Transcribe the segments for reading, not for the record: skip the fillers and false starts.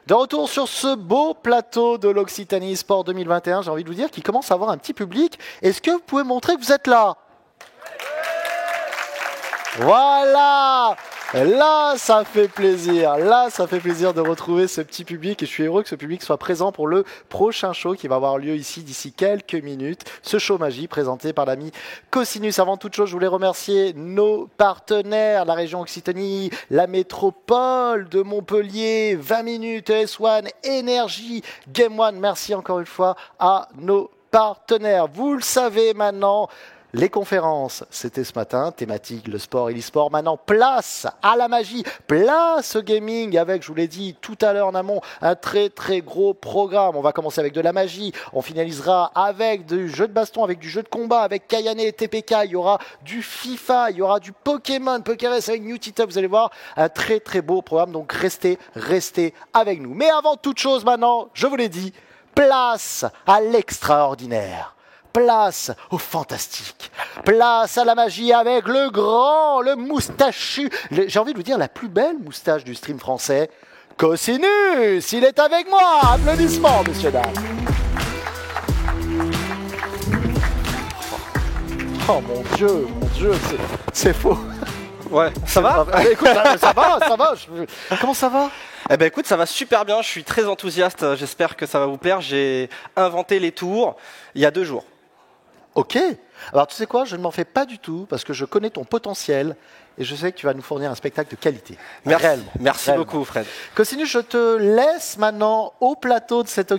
De retour sur ce beau plateau de l'Occitanie Sport 2021, j'ai envie de vous dire qu'il commence à avoir un petit public. Est-ce que vous pouvez montrer que vous êtes là? Voilà! Là, ça fait plaisir. Là, ça fait plaisir de retrouver ce petit public et je suis heureux que ce public soit présent pour le prochain show qui va avoir lieu ici d'ici quelques minutes. Ce show magie présenté par l'ami Cosinus. Avant toute chose, je voulais remercier nos partenaires, la région Occitanie, la métropole de Montpellier, 20 minutes, S1, Énergie, Game One. Merci encore une fois à nos partenaires. Vous le savez maintenant. Les conférences, c'était ce matin, thématique, le sport et l'e-sport. Maintenant, place à la magie, place au gaming avec, je vous l'ai dit tout à l'heure en amont, un très très gros programme. On va commencer avec de la magie, on finalisera avec du jeu de baston, avec du jeu de combat, avec Kayane et TPK. Il y aura du FIFA, il y aura du Pokémon, Pokémon avec New Tita. Vous allez voir, un très très beau programme. Donc restez avec nous. Mais avant toute chose maintenant, je vous l'ai dit, place à l'extraordinaire. Place au fantastique, place à la magie avec le grand, le moustachu, j'ai envie de vous dire la plus belle moustache du stream français, Cosinus, il est avec moi, applaudissements messieurs, dames. Oh mon Dieu, c'est faux. Ouais, ça va? Écoute, ça va. Comment ça va? Eh ben écoute, ça va super bien, je suis très enthousiaste, j'espère que ça va vous plaire. J'ai inventé les tours il y a 2 jours. Ok, alors tu sais quoi, je ne m'en fais pas du tout parce que je connais ton potentiel et je sais que tu vas nous fournir un spectacle de qualité. Merci beaucoup Fred. Cosinus, je te laisse maintenant au plateau de cet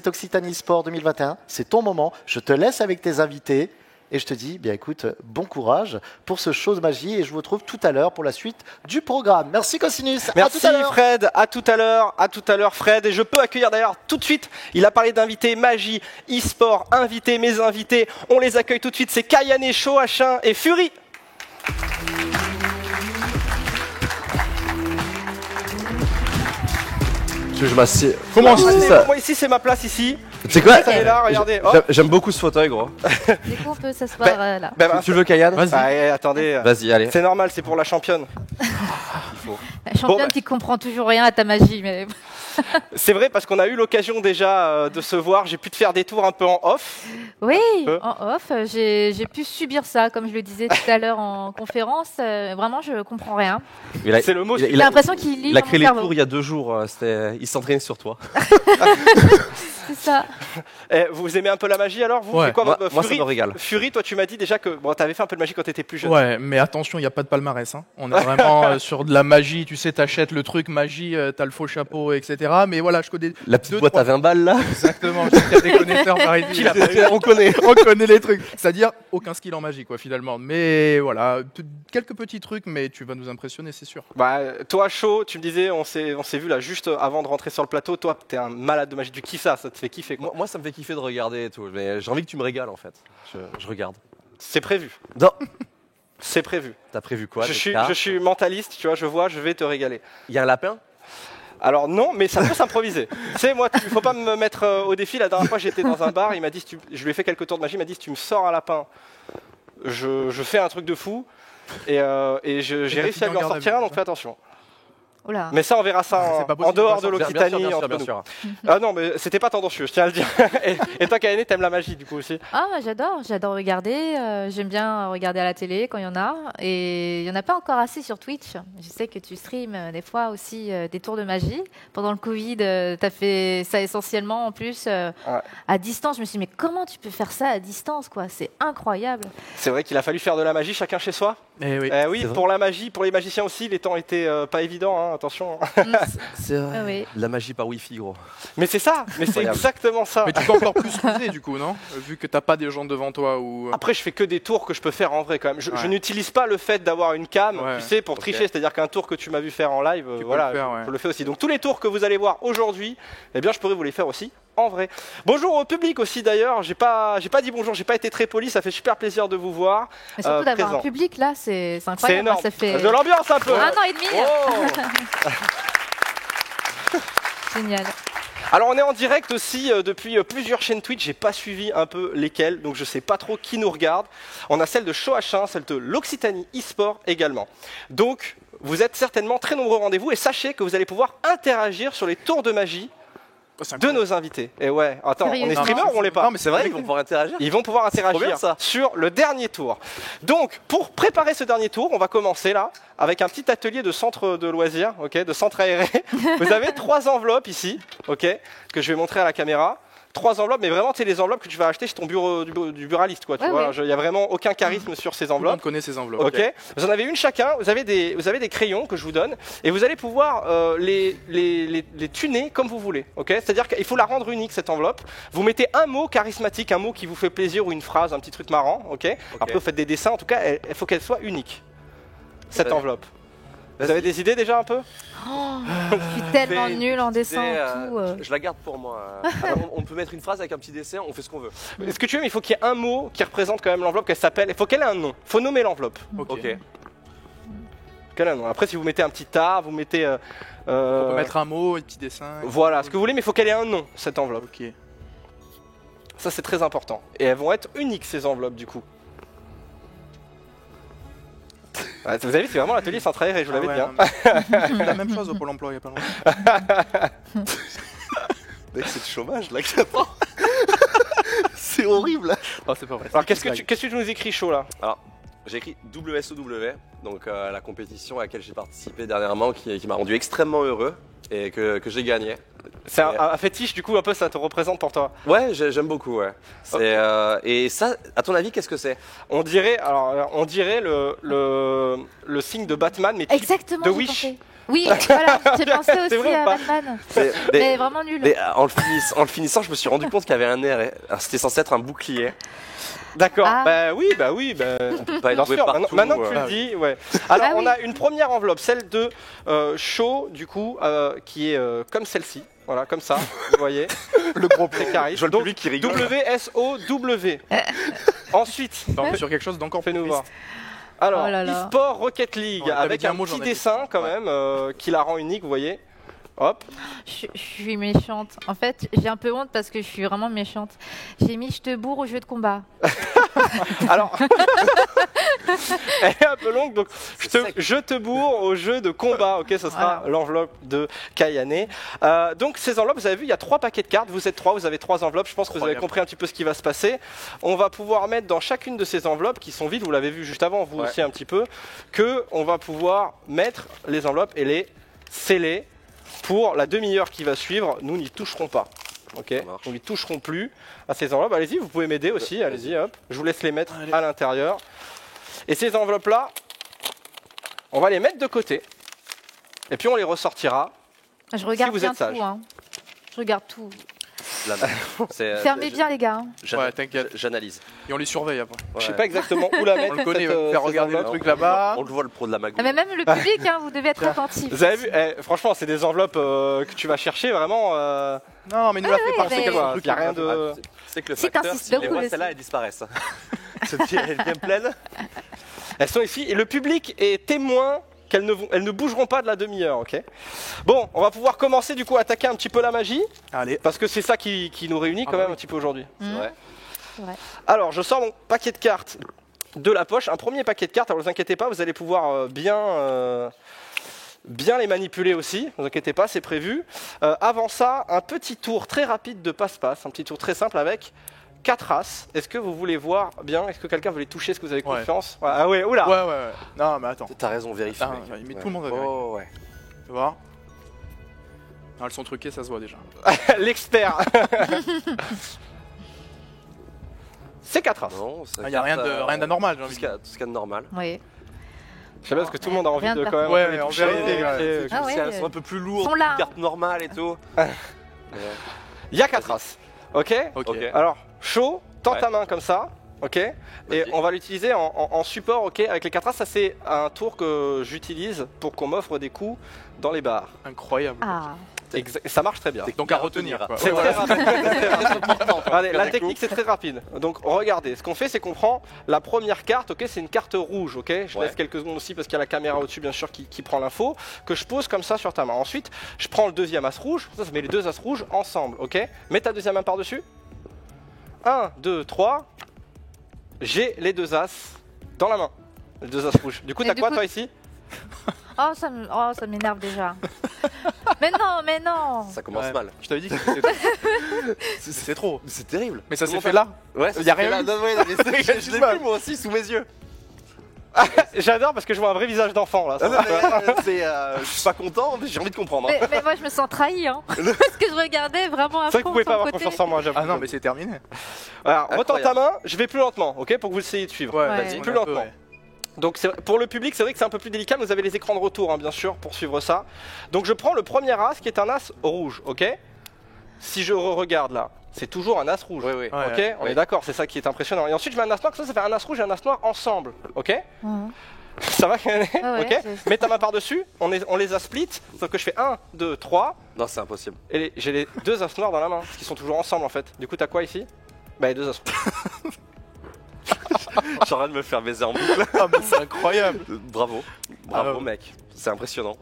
Occitanie Sport 2021. C'est ton moment, je te laisse avec tes invités et je te dis, bien écoute, bon courage pour ce show de magie et je vous retrouve tout à l'heure pour la suite du programme. Merci Cosinus. Merci Fred, à tout à l'heure Fred. Et je peux accueillir d'ailleurs tout de suite, il a parlé d'invités magie, e-sport, invités, mes invités. On les accueille tout de suite, c'est Kayane, Shoachin et Fury. Je m'assieds. Comment ça? Moi ici c'est ma place ici. C'est quoi? Là, regardez. J'aime beaucoup ce fauteuil, gros. Du coup, on peut s'asseoir là. Tu veux Kayane? Vas-y. Attendez. Vas-y, allez. C'est normal, c'est pour la championne. La championne qui comprend toujours rien à ta magie, mais. C'est vrai parce qu'on a eu l'occasion déjà de se voir. J'ai pu te faire des tours un peu en off. Oui, en off. J'ai pu subir ça, comme je le disais tout à l'heure en conférence. Vraiment, je comprends rien. C'est le mot. J'ai l'impression qu'il lit. Il a créé les tours il y a 2 jours. Il s'entraînait sur toi. C'est ça. Vous aimez un peu la magie alors vous? Ouais. C'est quoi, moi ça me régale. Fury, toi tu m'as dit déjà que tu avais fait un peu de magie quand tu étais plus jeune. Ouais, mais attention, il n'y a pas de palmarès. Hein. On est vraiment sur de la magie. Tu sais, t'achètes le truc magie, t'as le faux chapeau, etc. Mais voilà, je connais. La petite boîte à 20 balles là. Exactement, je sais qu'il y a des connaisseurs par ici. On connaît les trucs. C'est-à-dire aucun skill en magie, quoi, finalement. Mais voilà, quelques petits trucs, mais tu vas nous impressionner, c'est sûr. Bah, toi, Chaud, tu me disais, on s'est vu là juste avant de rentrer sur le plateau. Toi, t'es un malade de magie. Tu kiffes ça te fait kiffer quoi. Moi, ça me fait kiffer de regarder et tout. Mais j'ai envie que tu me régales en fait. Je regarde. C'est prévu. Non. C'est prévu. T'as prévu quoi? Je suis mentaliste, tu vois, je vais te régaler. Il y a un lapin? Alors non, mais ça peut s'improviser. Tu sais, moi, il faut pas me mettre au défi. La dernière fois, j'étais dans un bar, il m'a dit, je lui ai fait quelques tours de magie, il m'a dit, si tu me sors un lapin, je fais un truc de fou. Et j'ai réussi à lui en sortir un, donc fais attention. Oula. Mais ça, on verra ça en dehors de l'Occitanie. Bien sûr. Ah non, mais c'était pas tendancieux, je tiens à le dire. Et toi, Kayane, t'aimes la magie du coup aussi? Ah, j'adore regarder. J'aime bien regarder à la télé quand il y en a. Et il n'y en a pas encore assez sur Twitch. Je sais que tu streams des fois aussi des tours de magie. Pendant le Covid, tu as fait ça essentiellement en plus à distance. Je me suis dit, mais comment tu peux faire ça à distance quoi? C'est incroyable. C'est vrai qu'il a fallu faire de la magie chacun chez soi. Oui, pour la magie, pour les magiciens aussi, les temps étaient pas évidents. Hein. Attention. C'est vrai. Oui. La magie par Wi-Fi, gros. Mais c'est ça, c'est exactement ça. Mais tu peux encore plus ruser du coup, non? Vu que t'as pas des gens devant toi ou. Après, je fais que des tours que je peux faire en vrai quand même. Je n'utilise pas le fait d'avoir une cam, tu sais, pour tricher. C'est-à-dire qu'un tour que tu m'as vu faire en live, je le fais aussi. Donc tous les tours que vous allez voir aujourd'hui, eh bien, je pourrais vous les faire aussi en vrai. Bonjour au public aussi d'ailleurs. J'ai pas dit bonjour, j'ai pas été très poli. Ça fait super plaisir de vous voir. Mais surtout d'avoir un public là, c'est incroyable. C'est énorme. Ça fait de l'ambiance un peu. 1 an et demi. Génial. Alors on est en direct aussi depuis plusieurs chaînes Twitch, j'ai pas suivi un peu lesquelles, donc je sais pas trop qui nous regarde. On a celle de Shoachin, celle de l'Occitanie e-sport également. Donc vous êtes certainement très nombreux au rendez-vous et sachez que vous allez pouvoir interagir sur les tours de magie de nos invités. Et ouais, attends, on est streamer ou on l'est pas? Non, mais c'est vrai, ils vont pouvoir interagir. Ils vont pouvoir interagir sur le dernier tour. Donc, pour préparer ce dernier tour, on va commencer là avec un petit atelier de centre de loisirs, de centre aéré. Vous avez 3 enveloppes ici, que je vais montrer à la caméra. 3 enveloppes, mais vraiment, c'est les enveloppes que tu vas acheter chez ton bureau du buraliste, quoi. Tu vois, il n'y a vraiment aucun charisme sur ces enveloppes. Tout le monde connaît ces enveloppes. Ok. Vous en avez une chacun. Vous avez des crayons que je vous donne, et vous allez pouvoir les tuner comme vous voulez. C'est-à-dire qu'il faut la rendre unique cette enveloppe. Vous mettez un mot charismatique, un mot qui vous fait plaisir ou une phrase, un petit truc marrant. Après, vous faites des dessins. En tout cas, il faut qu'elle soit unique. Cette enveloppe. Vous avez des idées déjà un peu? Je suis tellement nulle en dessin. Je la garde pour moi. On peut mettre une phrase avec un petit dessin, on fait ce qu'on veut. Ce que tu veux, mais il faut qu'il y ait un mot qui représente quand même l'enveloppe, qu'elle s'appelle. Il faut qu'elle ait un nom. Il faut nommer l'enveloppe. Ok. Quel nom. Après, si vous mettez un petit art, vous mettez. On peut mettre un mot, un petit dessin. Voilà, ce que vous voulez, mais il faut qu'elle ait un nom, cette enveloppe. Ok. Ça, c'est très important. Et elles vont être uniques, ces enveloppes, du coup. Ouais, vous avez vu, c'est vraiment l'atelier centre aéré, je vous l'avais dit. La même chose au Pôle emploi, il n'y a pas longtemps. Mec, c'est du chômage là que j'apprends. C'est horrible. Oh, c'est pas vrai. Alors, qu'est-ce que tu nous écris chaud là? Alors, j'ai écrit WSOW, donc la compétition à laquelle j'ai participé dernièrement, qui m'a rendu extrêmement heureux et que j'ai gagné. C'est un fétiche, du coup, un peu, ça te représente pour toi? Ouais, j'aime beaucoup, ouais. Et ça, à ton avis, qu'est-ce que c'est? On dirait le signe de Batman, mais exactement, de Wish. Oui, voilà, j'ai pensé C'est aussi vrai ou à pas? Batman. Mais vraiment nul. Mais en le finissant, je me suis rendu compte qu'il y avait un air. C'était censé être un bouclier. D'accord, Ah. Bah oui. On peut pas être Bien joué sûr, partout. maintenant que tu le dis, ouais. Alors, Ah oui. on a une première enveloppe, celle de Shaw, du coup, qui est comme celle-ci. Voilà, comme ça, vous voyez. Le gros Très charisme. Je vois le public qui rigole. WSOW. Ensuite, On est sur quelque chose d'encore plus fais-nous triste. voir. Alors, Oh là là. eSport Rocket League, Ouais, t'avais avec dit un un mot, petit j'en ai dessin quand même, qui la rend unique, vous voyez. Hop. Je suis méchante. En fait, j'ai un peu honte parce que je suis vraiment méchante. J'ai mis je te bourre au jeu de combat. Alors, elle est un peu longue, donc je te bourre au jeu de combat. Ok, ce sera Voilà. l'enveloppe de Kayane. Donc ces enveloppes, vous avez vu, il y a 3 paquets de cartes. Vous êtes 3, vous avez 3 enveloppes. Je pense que vous avez compris un petit peu ce qui va se passer. On va pouvoir mettre dans chacune de ces enveloppes qui sont vides. Vous l'avez vu juste avant, vous aussi un petit peu, que on va pouvoir mettre les enveloppes et les sceller pour la demi-heure qui va suivre. Nous n'y toucherons pas. Ok, on n'y toucherons plus à ces enveloppes. Allez-y, vous pouvez m'aider aussi. Allez-y, hop. Je vous laisse les mettre à l'intérieur. Et ces enveloppes-là, on va les mettre de côté. Et puis on les ressortira. Je regarde vous bien êtes sage. tout. Hein. Je regarde tout. C'est, Fermez bien les gars. Ouais, t'inquiète. J'analyse. Et on les surveille après. Je sais pas exactement où la mettre. On le connaît, il va cette, me faire ces regarder le enveloppes. truc là-bas. On le voit, le pro de la magouille. Ah, mais même le public, hein, vous devez être attentifs. Vous avez vu, franchement, c'est des enveloppes que tu vas chercher vraiment. Non, mais nous la fait pas. mais- C'est Il n'y a rien de. C'est que le Si facteur, t'insistes si les beaucoup voit dessus. celle-là, elles disparaissent. Cette pierre est bien pleine. Elles sont ici et le public est témoin qu'elles elles ne bougeront pas de la demi-heure, ok? Bon, on va pouvoir commencer du coup à attaquer un petit peu la magie, Allez. parce que c'est ça qui nous réunit quand même un petit peu aujourd'hui. C'est vrai. C'est vrai. Alors, je sors mon paquet de cartes de la poche, un premier paquet de cartes, alors ne vous inquiétez pas, vous allez pouvoir bien les manipuler aussi, ne vous inquiétez pas, c'est prévu. Avant ça, un petit tour très rapide de passe-passe, un petit tour très simple avec 4 as. Est-ce que vous voulez voir bien? Est-ce que quelqu'un veut les toucher? Est-ce que vous avez confiance? Ah ouais, oula. Ouais. Non, mais attends. T'as raison, vérifie. Ah, mec. mais tout le monde va vérifier. Oh ouais. Tu vois? Non, elles sont truquées, ça se voit déjà. L'expert. C'est 4 as. Non, ça Il n'y a rien d'anormal, j'ai Tout envie ce de qu'il y a- tout ce qu'il y a de normal. Oui. Je sais pas, parce que tout le monde a envie Rien de de quand même Ouais, les en toucher, vérité, vérifier. Ah ouais, Si elles sont un peu plus lourdes, sont là. une carte normale et tout. Il y a 4 as. Ok? Ok. Alors, chaud, tends ta main comme ça. Ok? Et Vas-y. on va l'utiliser en support, ok? Avec les 4 as, ça c'est un tour que j'utilise pour qu'on m'offre des coups dans les bars. Incroyable. Ah. Ça marche très bien. Donc à retenir. Quoi. C'est Ouais, très voilà. rapide. C'est très rapide. Regardez, la technique c'est très rapide. Donc regardez, ce qu'on fait c'est qu'on prend la première carte, ok, c'est une carte rouge, ok. Je Ouais. laisse quelques secondes aussi parce qu'il y a la caméra au-dessus bien sûr qui prend l'info, que je pose comme ça sur ta main. Ensuite, je prends le deuxième as rouge, ça met les deux as rouges ensemble, ok. Mets ta deuxième main par-dessus. 1, 2, 3. J'ai les deux as dans la main. Les deux as rouges. Du coup, Et t'as du quoi coup- toi ici? ça m'énerve déjà. Mais non. Ça commence mal. Je t'avais dit que c'est trop. C'est terrible. Mais ça s'est fait là. Ouais, y a rien eu. Je l'ai vu moi aussi sous mes yeux. J'adore parce que je vois un vrai visage d'enfant là. Je suis pas content, mais j'ai envie de comprendre. Mais moi, je me sens trahi, hein. Parce que je regardais vraiment à fond. C'est vrai que vous pouvez son pas avoir côté. confiance en moi, j'avoue. Ah non, mais c'est terminé. Alors, retends ta main, je vais plus lentement, ok, pour que vous essayiez de suivre. Ouais. Vas-y, plus lentement. Donc pour le public, c'est vrai que c'est un peu plus délicat, mais vous avez les écrans de retour, hein, bien sûr, pour suivre ça. Donc je prends le premier as, qui est un as rouge, ok. Si je regarde là, c'est toujours un as rouge. Oui. Ok, on est d'accord, c'est ça qui est impressionnant. Et ensuite je mets un as noir, ça fait un as rouge et un as noir ensemble, ok. Ça va, ok. Mets ta main par-dessus, on les a split, sauf que je fais 1, 2, 3. Non, c'est impossible. Et j'ai les deux as noirs dans la main, parce qu'ils sont toujours ensemble en fait. Du coup, t'as quoi ici? Bah, les deux as. Je suis en train de me faire baiser en boucle. Ah, mais c'est incroyable. Bravo, mec. C'est impressionnant.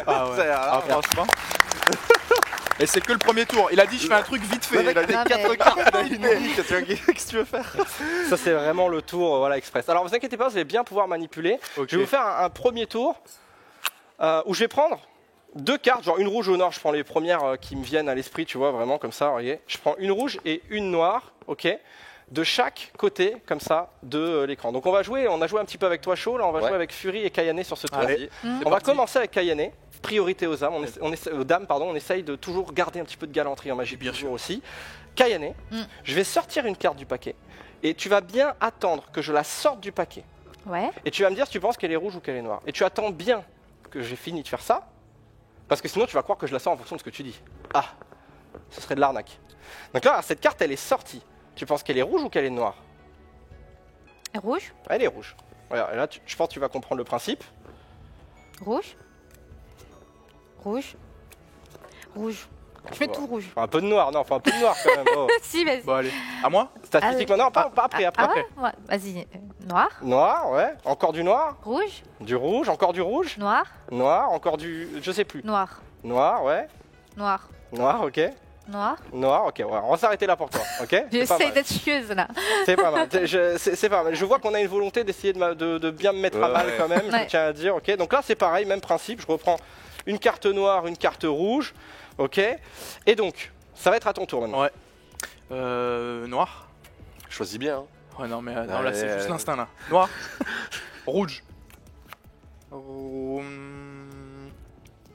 Ah ouais. Franchement. Et c'est que le premier tour. Il a dit je fais un truc vite fait. Il a dit 4 cartes. Qu'est-ce que tu veux faire? Ça c'est vraiment le tour voilà, express. Alors vous inquiétez pas, vous allez bien pouvoir manipuler. Okay. Je vais vous faire un premier tour où je vais prendre 2 cartes, genre une rouge ou une noire. Je prends les premières qui me viennent à l'esprit, tu vois, vraiment comme ça. Voyez. Je prends une rouge et une noire, ok, de chaque côté comme ça de l'écran. Donc on a joué un petit peu avec toi chaud, là on va jouer avec Fury et Kayane sur ce tour. On va commencer avec Kayane. Priorité aux âmes, aux dames, on essaye de toujours garder un petit peu de galanterie en magie, bien sûr aussi. Kayane, je vais sortir une carte du paquet et tu vas bien attendre que je la sorte du paquet. Ouais. Et tu vas me dire si tu penses qu'elle est rouge ou qu'elle est noire. Et tu attends bien que j'ai fini de faire ça, parce que sinon tu vas croire que je la sors en fonction de ce que tu dis. Ah, ce serait de l'arnaque. Donc là, cette carte, elle est sortie. Tu penses qu'elle est rouge ou qu'elle est noire? Rouge. Elle est rouge. Voilà, et là, je pense que tu vas comprendre le principe. Rouge. Rouge. Rouge. Je mets tout rouge. Un peu de noir, non, enfin un peu de noir quand même. Oh. Si, vas-y. Bon, allez. À moi? Statistiquement, non, pas après. Ouais, vas-y. Noir. Noir, ouais. Encore du noir. Rouge. Du rouge, encore du rouge. Noir. Noir, encore du... je sais plus. Noir. Noir, ouais. Noir. Noir, ok. Noir. Noir, ok. Ouais. On va s'arrêter là pour toi, ok. J'essaie d'être chieuse là. C'est pas mal. C'est pas mal. Je vois qu'on a une volonté d'essayer de bien me mettre à mal quand même, je tiens à dire, ok. Donc là, c'est pareil, même principe. Je reprends une carte noire, une carte rouge, ok. Et donc, ça va être à ton tour maintenant. Ouais. Noir. Choisis bien. Hein. Ouais, non, mais non, là, c'est juste l'instinct là. Noir. Rouge.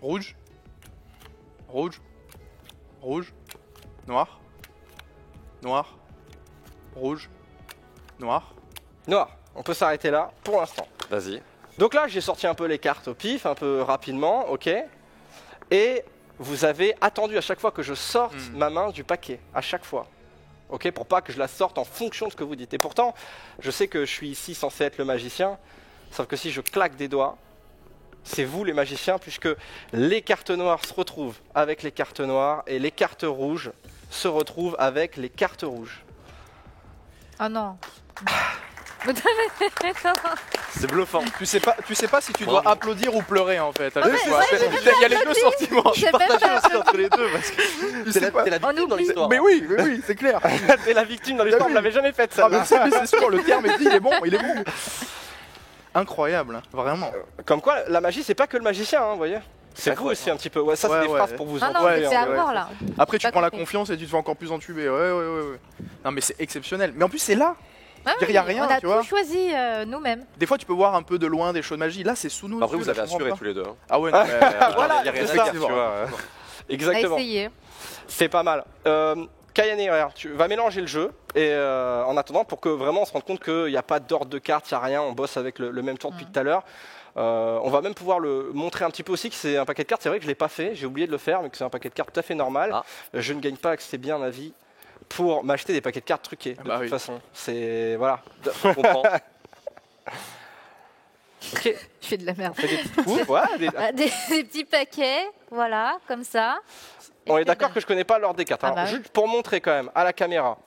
Rouge. Rouge. Rouge. Noir. Noir. Rouge. Noir. Noir. On peut s'arrêter là pour l'instant. Vas-y. Donc là, j'ai sorti un peu les cartes au pif, un peu rapidement, ok. Et vous avez attendu à chaque fois que je sorte ma main du paquet, à chaque fois. Ok, pour pas que je la sorte en fonction de ce que vous dites. Et pourtant, je sais que je suis ici censé être le magicien, sauf que si je claque des doigts, c'est vous les magiciens, puisque les cartes noires se retrouvent avec les cartes noires et les cartes rouges se retrouvent avec les cartes rouges. Oh non. C'est bluffant. Tu sais pas si tu dois applaudir ou pleurer en fait. mais Il y a les deux sentiments. Je partage aussi entre les deux parce que t'es la victime dans l'histoire. Mais oui, c'est clair. T'es la victime dans l'histoire, on l'avait jamais faite ça. Ah, mais c'est sûr, le terme est dit, il est bon. Incroyable, hein, vraiment. Comme quoi, la magie, c'est pas que le magicien, hein, vous voyez. C'est vous aussi un petit peu. Ouais, ça, c'est des phrases pour vous Ah non, entraîner, mais c'est à hein. voir là. Après, tu prends la confiance et tu te fais encore plus entuber. Ouais. Non, mais c'est exceptionnel. Mais en plus, c'est là. Il n'y a rien, on a tu vois. tout choisi nous-mêmes. Des fois, tu peux voir un peu de loin des shows de magie. Là, c'est sous nous. Après, vous avez assuré tous les deux. Hein. Ah ouais, non, mais, Voilà, il y a rien c'est à ça. dire, tu vois. On a Exactement. essayé. C'est pas mal. Kayane, regarde, tu vas mélanger le jeu et en attendant pour que vraiment on se rende compte qu'il n'y a pas d'ordre de cartes, il n'y a rien, on bosse avec le même tour depuis tout à l'heure. On va même pouvoir le montrer un petit peu aussi que c'est un paquet de cartes. C'est vrai que je ne l'ai pas fait, j'ai oublié de le faire, mais que c'est un paquet de cartes tout à fait normal. Je ne gagne pas accès bien ma vie pour m'acheter des paquets de cartes truqués. De toute façon, c'est voilà. Je comprends. Ok. Je fais de la merde. On fait des petits coups, voilà, Des petits paquets, voilà, comme ça. On est d'accord que je connais pas l'ordre des cartes. Alors, bah juste pour montrer quand même à la caméra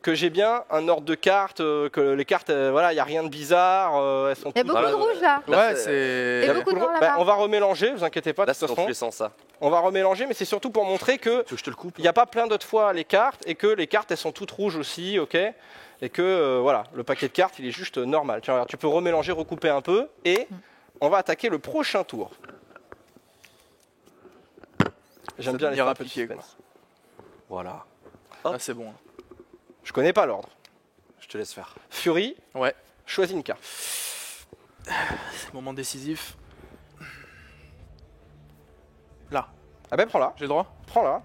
que j'ai bien un ordre de cartes, que les cartes, voilà, il n'y a rien de bizarre. Elles sont Il y a toutes- beaucoup de rouge là. Ouais, Il y c'est. a beaucoup de noir Bah, là-bas. on va remélanger, vous inquiétez pas, de Là, toute c'est dans tous façon. les sens, ça. On va remélanger, mais c'est surtout pour montrer que Tu veux que je te le coupe il n'y a pas plein d'autres fois les cartes et que les cartes elles sont toutes rouges aussi, ok. Et que voilà, le paquet de cartes il est juste normal. Tiens, regarde, tu peux remélanger, recouper un peu et on va attaquer le prochain tour. J'aime bien les faire un peu de suspense. Voilà. Ah, c'est bon. Je connais pas l'ordre. Je te laisse faire. Fury, Ouais. choisis une carte. C'est le moment décisif. Là. Ah ben prends-la. J'ai le droit? Prends-la.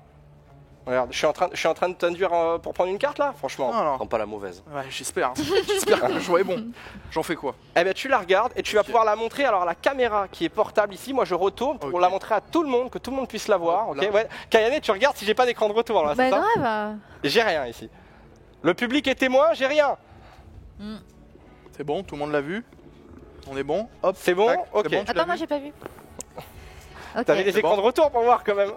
Regarde, je suis en train de t'induire pour prendre une carte là, franchement. Non, non. Prends pas la mauvaise. Ouais, j'espère. Hein. J'espère que le choix est bon. J'en fais quoi? Eh bien tu la regardes et tu vas pouvoir la montrer. Alors la caméra qui est portable ici, moi je retourne pour la montrer à tout le monde, que tout le monde puisse la voir. Ok, ouais. Kayane, tu regardes si j'ai pas d'écran de retour là, Bah c'est ça? grave. J'ai rien ici. Le public est témoin, j'ai rien. C'est bon, tout le monde l'a vu? On est bon? Hop. C'est bon? Tac, Ok. c'est bon, tu l'as Attends, moi vu? j'ai pas vu. Ok. T'avais les écrans de retour pour voir quand même.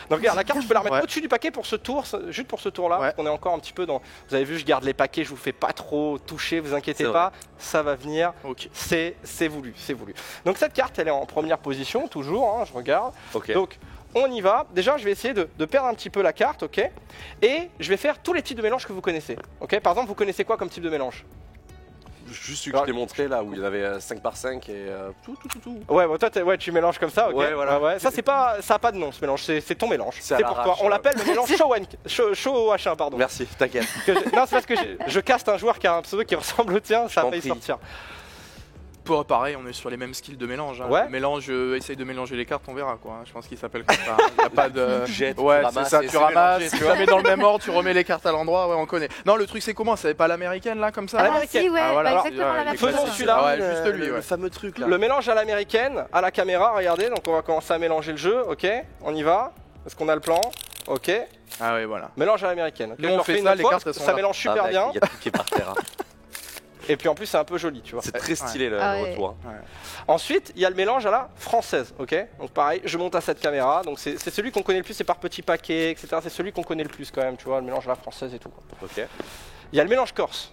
Donc regarde, la carte, je peux la remettre Ouais. au-dessus du paquet pour ce tour, juste pour ce tour-là. Ouais. Parce qu'on est encore un petit peu dans. Vous avez vu, je garde les paquets, je vous fais pas trop toucher, vous inquiétez C'est pas, ça va venir. Ok. C'est voulu, c'est voulu. Donc cette carte, elle est en première position, toujours, hein, je regarde. Ok. Donc on y va. Déjà, je vais essayer de perdre un petit peu la carte, ok? Et je vais faire tous les types de mélanges que vous connaissez. Ok? Par exemple, vous connaissez quoi comme type de mélange? Juste celui que je t'ai montré là où il y en avait 5 par 5 et tout. Ouais, bon, toi, tu mélanges comme ça, ok? Ouais, voilà. Ouais. Ça, ça a pas de nom, ce mélange. C'est ton mélange. C'est à C'est pour toi. l'arrache, On l'appelle le mélange show H1, pardon. Merci, t'inquiète. Non, c'est parce que je caste un joueur qui a un pseudo qui ressemble au tien, ça a t'en failli prie. sortir. Pour pareil, on est sur les mêmes skills de mélange. Hein. Ouais. Le mélange, essaye de mélanger les cartes, on verra quoi. Je pense qu'il s'appelle comme ça. Il n'y a pas de. Tu jettes, Ouais, tu c'est ramasses ça, et tu c'est ramasses, mélangé, tu la mets dans le même ordre, tu remets les cartes à l'endroit, ouais, on connaît. Non, le truc c'est comment? C'est pas l'américaine là, comme ça? À Ah l'américaine. si, ouais, Ah, voilà. bah, Alors, exactement la même faisons chose. celui-là. Ah ouais, juste lui, le ouais. fameux truc là. Le mélange à l'américaine, à la caméra, regardez, donc on va commencer à mélanger le jeu, ok? On y va. Est-ce qu'on a le plan? Ok. Ah ouais, voilà. Mélange à l'américaine. ok, Nous, je on le fait refais ça, une les fois, cartes, parce que elles sont ça là. mélange super mec, bien. Il y a tout qui est par terre. Hein. Et puis en plus, c'est un peu joli, tu vois. C'est très stylé le Ah ouais. retour. hein. Ensuite, il y a le mélange à la française, ok? Donc pareil, je monte à cette caméra, donc c'est celui qu'on connaît le plus, c'est par petits paquets, etc. C'est celui qu'on connaît le plus quand même, tu vois, le mélange à la française et tout. quoi. Ok. Il y a le mélange corse.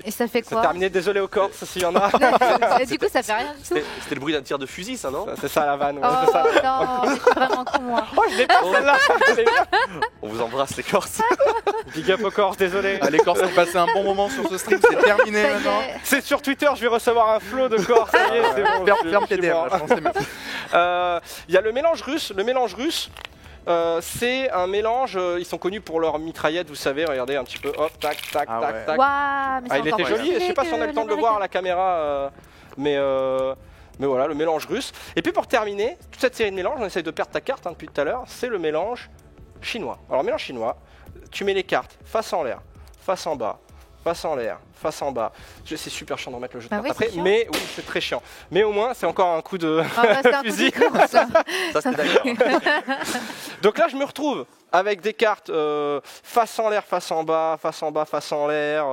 Et ça fait C'est quoi? terminé, désolé aux Corses s'il y en a. Et du coup, ça fait rien du tout. C'était le bruit d'un tir de fusil, ça, non? C'est ça la vanne. ouais, Oh c'est ça. non, mais je suis vraiment con moi. Oh, je l'ai pas celle-là. On vous embrasse, les Corses. Big up aux Corses, désolé. Ah, les Corses ont passé un bon moment sur ce stream, c'est terminé Ça y maintenant. est. C'est sur Twitter, je vais recevoir un flot de Corses. Ça y est, c'est bon. Ferme tes je suis DM, mort. là, je pense que c'est mieux. Il y a le mélange russe. Le mélange russe, c'est un mélange. Ils sont connus pour leur mitraillette, vous savez. Regardez un petit peu. Hop, tac, tac, Ah tac, ouais. tac. Waouh, mais Ah, c'est il encore était plus joli. Je sais stylé pas si on a que le temps de le voir à la caméra, mais voilà, le mélange russe. Et puis pour terminer, toute cette série de mélanges, on essaye de perdre ta carte hein, depuis tout à l'heure. C'est le mélange chinois. Alors mélange chinois, tu mets les cartes face en l'air, face en bas. Face en l'air, face en bas. C'est super chiant de remettre le jeu de Bah cartes oui, après, c'est chiant. mais oui, c'est très chiant. Mais au moins, c'est encore un coup de Ah ouais, c'est un coup fusil. de course, ça. Ça, c'était d'accord. Donc là, je me retrouve avec des cartes face en l'air, face en bas, face en bas, face en l'air.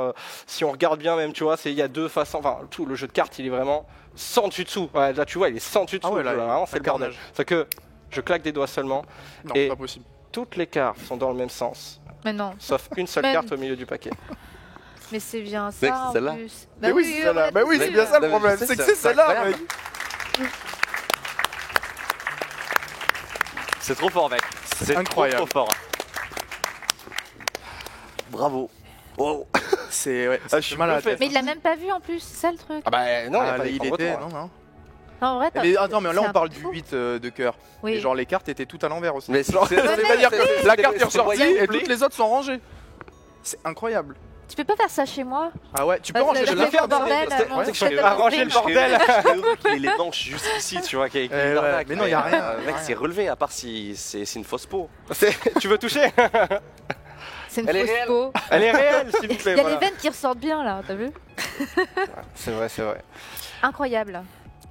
Si on regarde bien, même, tu vois, il y a deux faces. Enfin, tout le jeu de cartes, il est vraiment sans dessus dessous. Ouais, là, tu vois, il est sans dessus dessous. Ah ouais, là, vraiment, il c'est le fait bordel. carnage. C'est que je claque des doigts seulement. Non, Et- pas possible. Toutes les cartes sont dans le même sens, Mais non, sauf une seule Même. carte au milieu du paquet. mais c'est bien Mec, ça en celle-là. plus. Mais oui, c'est celle-là. Bah oui, c'est bien ça le Non, mais problème. je sais, C'est que c'est c'est celle-là, incroyable. mec. C'est trop fort, mec. C'est incroyable. trop fort. Bravo. Wow. C'est ouais, Ah, je suis mal à la bluffé. tête. Mais il l'a même pas vu en plus, c'est ça le truc. Ah bah non, il y a Ah, pas il d'écran de était, retour, hein. non. Non, en vrai, Mais attends, mais là c'est on un parle peu du fou. 8 de cœur. Oui. Et genre les cartes étaient toutes à l'envers aussi. Mais Genre, c'est- c'est-à-dire que la carte est c'était ressortie moyen, et oublie. toutes les autres sont rangées. C'est incroyable. Tu peux pas faire ça chez moi? Ah ouais, tu peux Parce ranger que de je la l'ai fait au bordel. c'était- mon ouais, Dieu, c'est je que- te arranger donne le bordel. Il les manches juste ici, tu vois, avec une arnaque. mais non, y a rien. Mec, c'est relevé, à part si c'est une fausse peau. Tu veux toucher? C'est une Elle est fausse réelle. peau. Elle est réelle, s'il vous plaît. Il y a voilà. les veines qui ressortent bien là, t'as vu? C'est vrai, c'est vrai. Incroyable.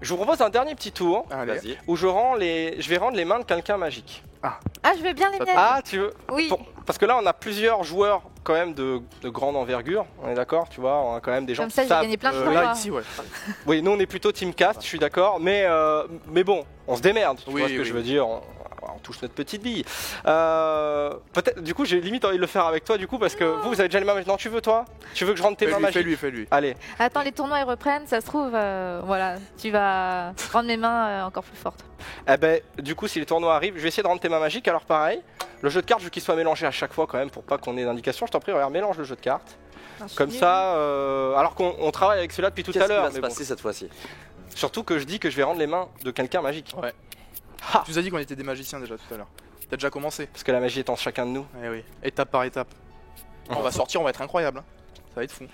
Je vous propose un dernier petit tour Allez. Vas-y. où je vais rendre les mains de quelqu'un magique. Ah, je veux bien les Ça miennes. Ah, tu veux? Oui. Parce que là, on a plusieurs joueurs quand même de grande envergure. On est d'accord, tu vois? On a quand même des gens Comme ça, qui j'ai savent. gagné plein de là, points. Là ici, ouais. oui, nous, on est plutôt team cast, je suis d'accord. Mais bon, on se démerde. Tu Oui, vois ce que oui, je oui. veux dire? on touche notre petite bille. Peut-être, du coup, j'ai limite envie de le faire avec toi, du coup, parce que vous avez déjà les mains maintenant. Tu veux, toi? Tu veux que je rentre tes mains magiques? Fais-lui. Allez. Attends, les tournois ils reprennent, ça se trouve, voilà, tu vas rendre mes mains encore plus fortes. Eh ben, du coup, si les tournois arrivent, je vais essayer de rendre tes mains magiques. Alors, pareil, le jeu de cartes, vu qu'il soit mélangé à chaque fois, quand même, pour pas qu'on ait d'indication, je t'en prie, regarde, mélange le jeu de cartes. Comme ça, alors qu'on travaille avec celui-là depuis tout à l'heure. Qu'est-ce qui va se passer cette fois-ci? Surtout que je dis que je vais rendre les mains de quelqu'un magique. Ouais. Ha. Tu nous as dit qu'on était des magiciens déjà tout à l'heure. T'as déjà commencé. Parce que la magie est en chacun de nous. Eh oui, étape par étape. On va sortir, on va être incroyable. Hein. Ça va être fou.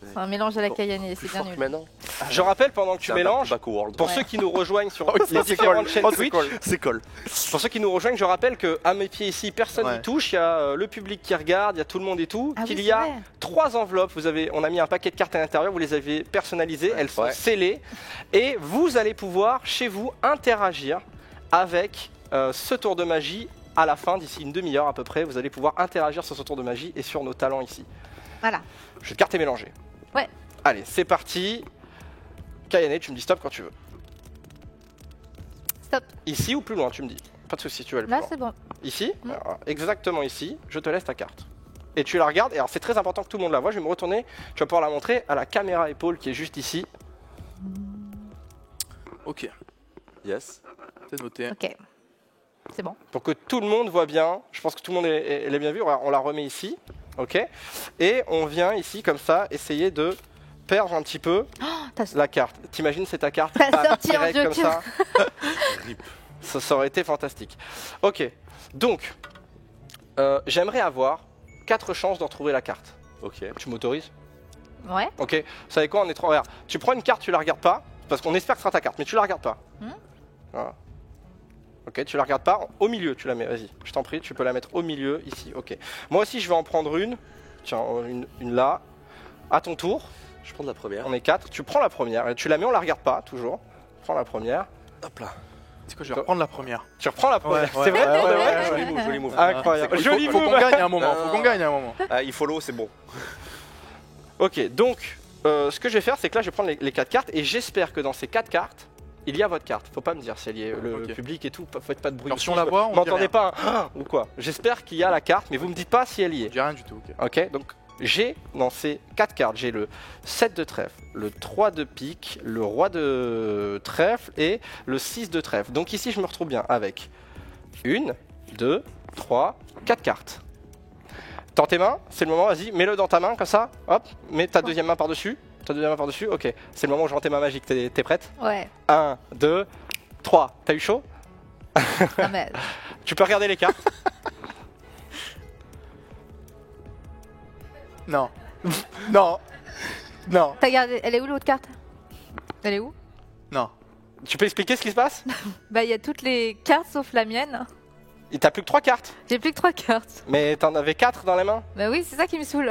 C'est un mélange à la Kayane, c'est bien nul. Maintenant. Je rappelle pendant que tu mélanges, pour ceux qui nous rejoignent sur les différentes chaînes Twitch, C'est cool. pour ceux qui nous rejoignent, je rappelle qu'à mes pieds ici, personne n'y touche. Il y a le public qui regarde, il y a tout le monde et tout. Ah qu'il oui, y a c'est vrai. 3 enveloppes. On a mis un paquet de cartes à l'intérieur. Vous les avez personnalisées. Elles sont scellées. Et vous allez pouvoir, chez vous, interagir avec ce tour de magie. À la fin, d'ici une demi-heure à peu près, vous allez pouvoir interagir sur ce tour de magie et sur nos talents ici. Voilà. Jeu de cartes est mélangé. Ouais. Allez, c'est parti. Kayane, tu me dis stop quand tu veux. Stop. Ici ou plus loin, tu me dis. Pas de soucis, tu vas le plus Là, loin. c'est bon. Ici, alors, exactement ici, je te laisse ta carte. Et tu la regardes, et alors c'est très important que tout le monde la voit, je vais me retourner, tu vas pouvoir la montrer à la caméra épaule qui est juste ici. Ok, Yes. c'est noté. Ok. C'est bon. Pour que tout le monde voit bien, je pense que tout le monde l'a bien vu, on la remet ici, ok. Et on vient ici, comme ça, essayer de perdre un petit peu T'as la carte. T'imagines, c'est ta carte, T'as sorti direct un comme joker. ça. Ça aurait été fantastique. Ok, donc, j'aimerais avoir 4 chances de retrouver la carte. Ok. Tu m'autorises? Ouais. Ok, vous savez quoi, on est trop... Regarde, tu prends une carte, tu la regardes pas, parce qu'on espère que ce sera ta carte, mais tu la regardes pas. Voilà. Ok, tu la regardes pas, au milieu tu la mets, vas-y, je t'en prie, tu peux la mettre au milieu, ici, ok. Moi aussi je vais en prendre une, tiens, une là, à ton tour, Je prends la première. on est 4, tu prends la première, et tu la mets, on la regarde pas, toujours, prends la première. Hop là. C'est quoi, je vais reprendre la première. Tu reprends la première, Ouais, c'est vrai, ouais, pour de ouais, vrai ouais. Joli move. Incroyable, joli Faut qu'on move. gagne à un moment, faut qu'on gagne à un moment. Il follow, c'est bon. Ok, donc, ce que je vais faire, c'est que là je vais prendre les 4 cartes, et j'espère que dans ces 4 cartes, il y a votre carte. Faut pas me dire si elle y est, le Ok. public et tout, faites pas de bruit. Alors, si on la voit, on dit m'entendez rien. pas un ah ou quoi. J'espère qu'il y a la carte, mais vous me dites pas si elle y est. J'ai rien du tout, ok. Ok, donc j'ai dans ces 4 cartes, j'ai le 7 de trèfle, le 3 de pique, le roi de trèfle et le 6 de trèfle. Donc ici, je me retrouve bien avec 1, 2, 3, 4 cartes. Dans tes mains, c'est le moment, vas-y, mets-le dans ta main comme ça, hop, mets ta deuxième main par-dessus. Ta deuxième main par-dessus, ok. C'est le moment où je rends tes mains magiques, t'es prête? Ouais. 1, 2, 3. T'as eu chaud? Non, mais... Tu peux regarder les cartes. Non. Non. Non. T'as gardé... Elle est où l'autre carte? Elle est où? Non. Tu peux expliquer ce qui se passe? Bah, il y a toutes les cartes sauf la mienne. Il t'a plus que 3 cartes. J'ai plus que 3 cartes. Mais t'en avais 4 dans les mains. Bah oui, c'est ça qui me saoule.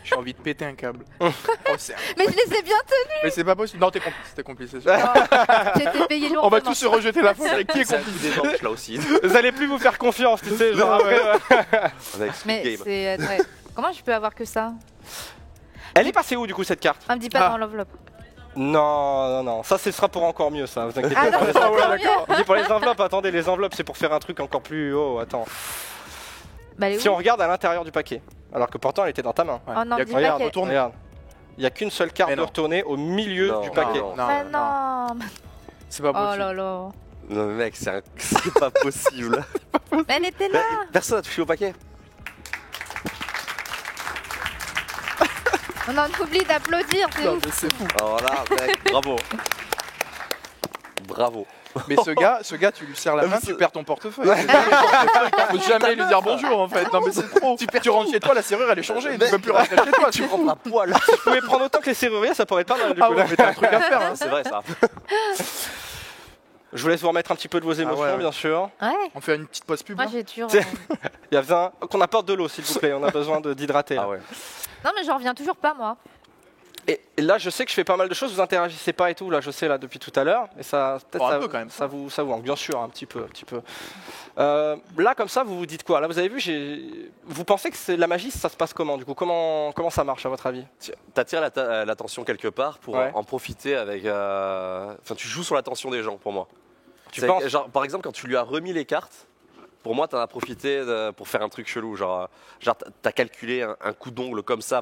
J'ai envie de péter un câble. Oh, c'est Mais je les ai bien tenus. Mais c'est pas possible. Non, t'es complice, t'es complice, c'est sûr. J'ai été payé lourdement. On va tous se rejeter la faute. Qui est C'est un complice? coup des anges là aussi. Vous allez plus vous faire confiance, tu sais. Genre après, Avec Squid Mais Game. c'est... ouais. Comment je peux avoir que ça? Elle est passée où du coup cette carte? Ah, me dis pas Ah. dans l'enveloppe. Non. Ça, ce sera pour encore mieux, ça. Vous inquiétez Ah pas. non, c'est encore mieux. Je dis pour les enveloppes, attendez, les enveloppes, c'est pour faire un truc encore plus haut. Attends. Bah, elle est Si où? on regarde à l'intérieur du paquet, alors que pourtant elle était dans ta main. Ouais. Oh non, Y a- dis pas Regarde, qu'elle- retourne. regarde. Il n'y a qu'une seule carte Mais de non. retourner au milieu Non, du paquet. non. Ah non. C'est pas Oh possible. là là. Non mais mec, c'est pas possible. Mais elle était là. Personne n'a touché au paquet. On en oublie d'applaudir, c'est Non, ouf. mais c'est fou. Alors là, mec, bravo. Bravo. Mais ce gars, tu lui serres la Ah, main, mais tu c'est- perds ton portefeuille. Faut jamais lui dire bonjour en fait. Non mais c'est trop. Tu rentres chez toi, la serrure elle est changée. Tu peux plus rentrer chez toi. Tu prends ma poêle. Vous pouvez prendre autant que les serruriers, ça pourrait être pas mal du Ah coup. ouais, mais t'as un truc à faire. Hein. C'est vrai ça. Je vous laisse vous remettre un petit peu de vos émotions, ouais. bien sûr. Ouais. On fait une petite pause pub. Moi là j'ai toujours. C'est- Il y a besoin qu'on apporte de l'eau, s'il vous plaît. On a besoin d'hydrater. là. Ah ouais. Non mais j'en reviens toujours pas moi. Et là, je sais que je fais pas mal de choses. Vous interagissez pas et tout. Là, je sais là depuis tout à l'heure. Et ça, peut-être Oh, un ça, peu, quand même. ça vous manque, bien sûr, un petit peu. Là, comme ça, vous vous dites quoi? Là, vous avez vu, vous pensez que c'est la magie, ça se passe comment du coup? Comment ça marche à votre avis? T'attires l'attention quelque part pour Ouais. en profiter avec. Enfin, tu joues sur l'attention des gens pour moi. Tu penses genre, par exemple, quand tu lui as remis les cartes, pour moi, t'en as profité pour faire un truc chelou. Genre t'as calculé un coup d'ongle comme ça.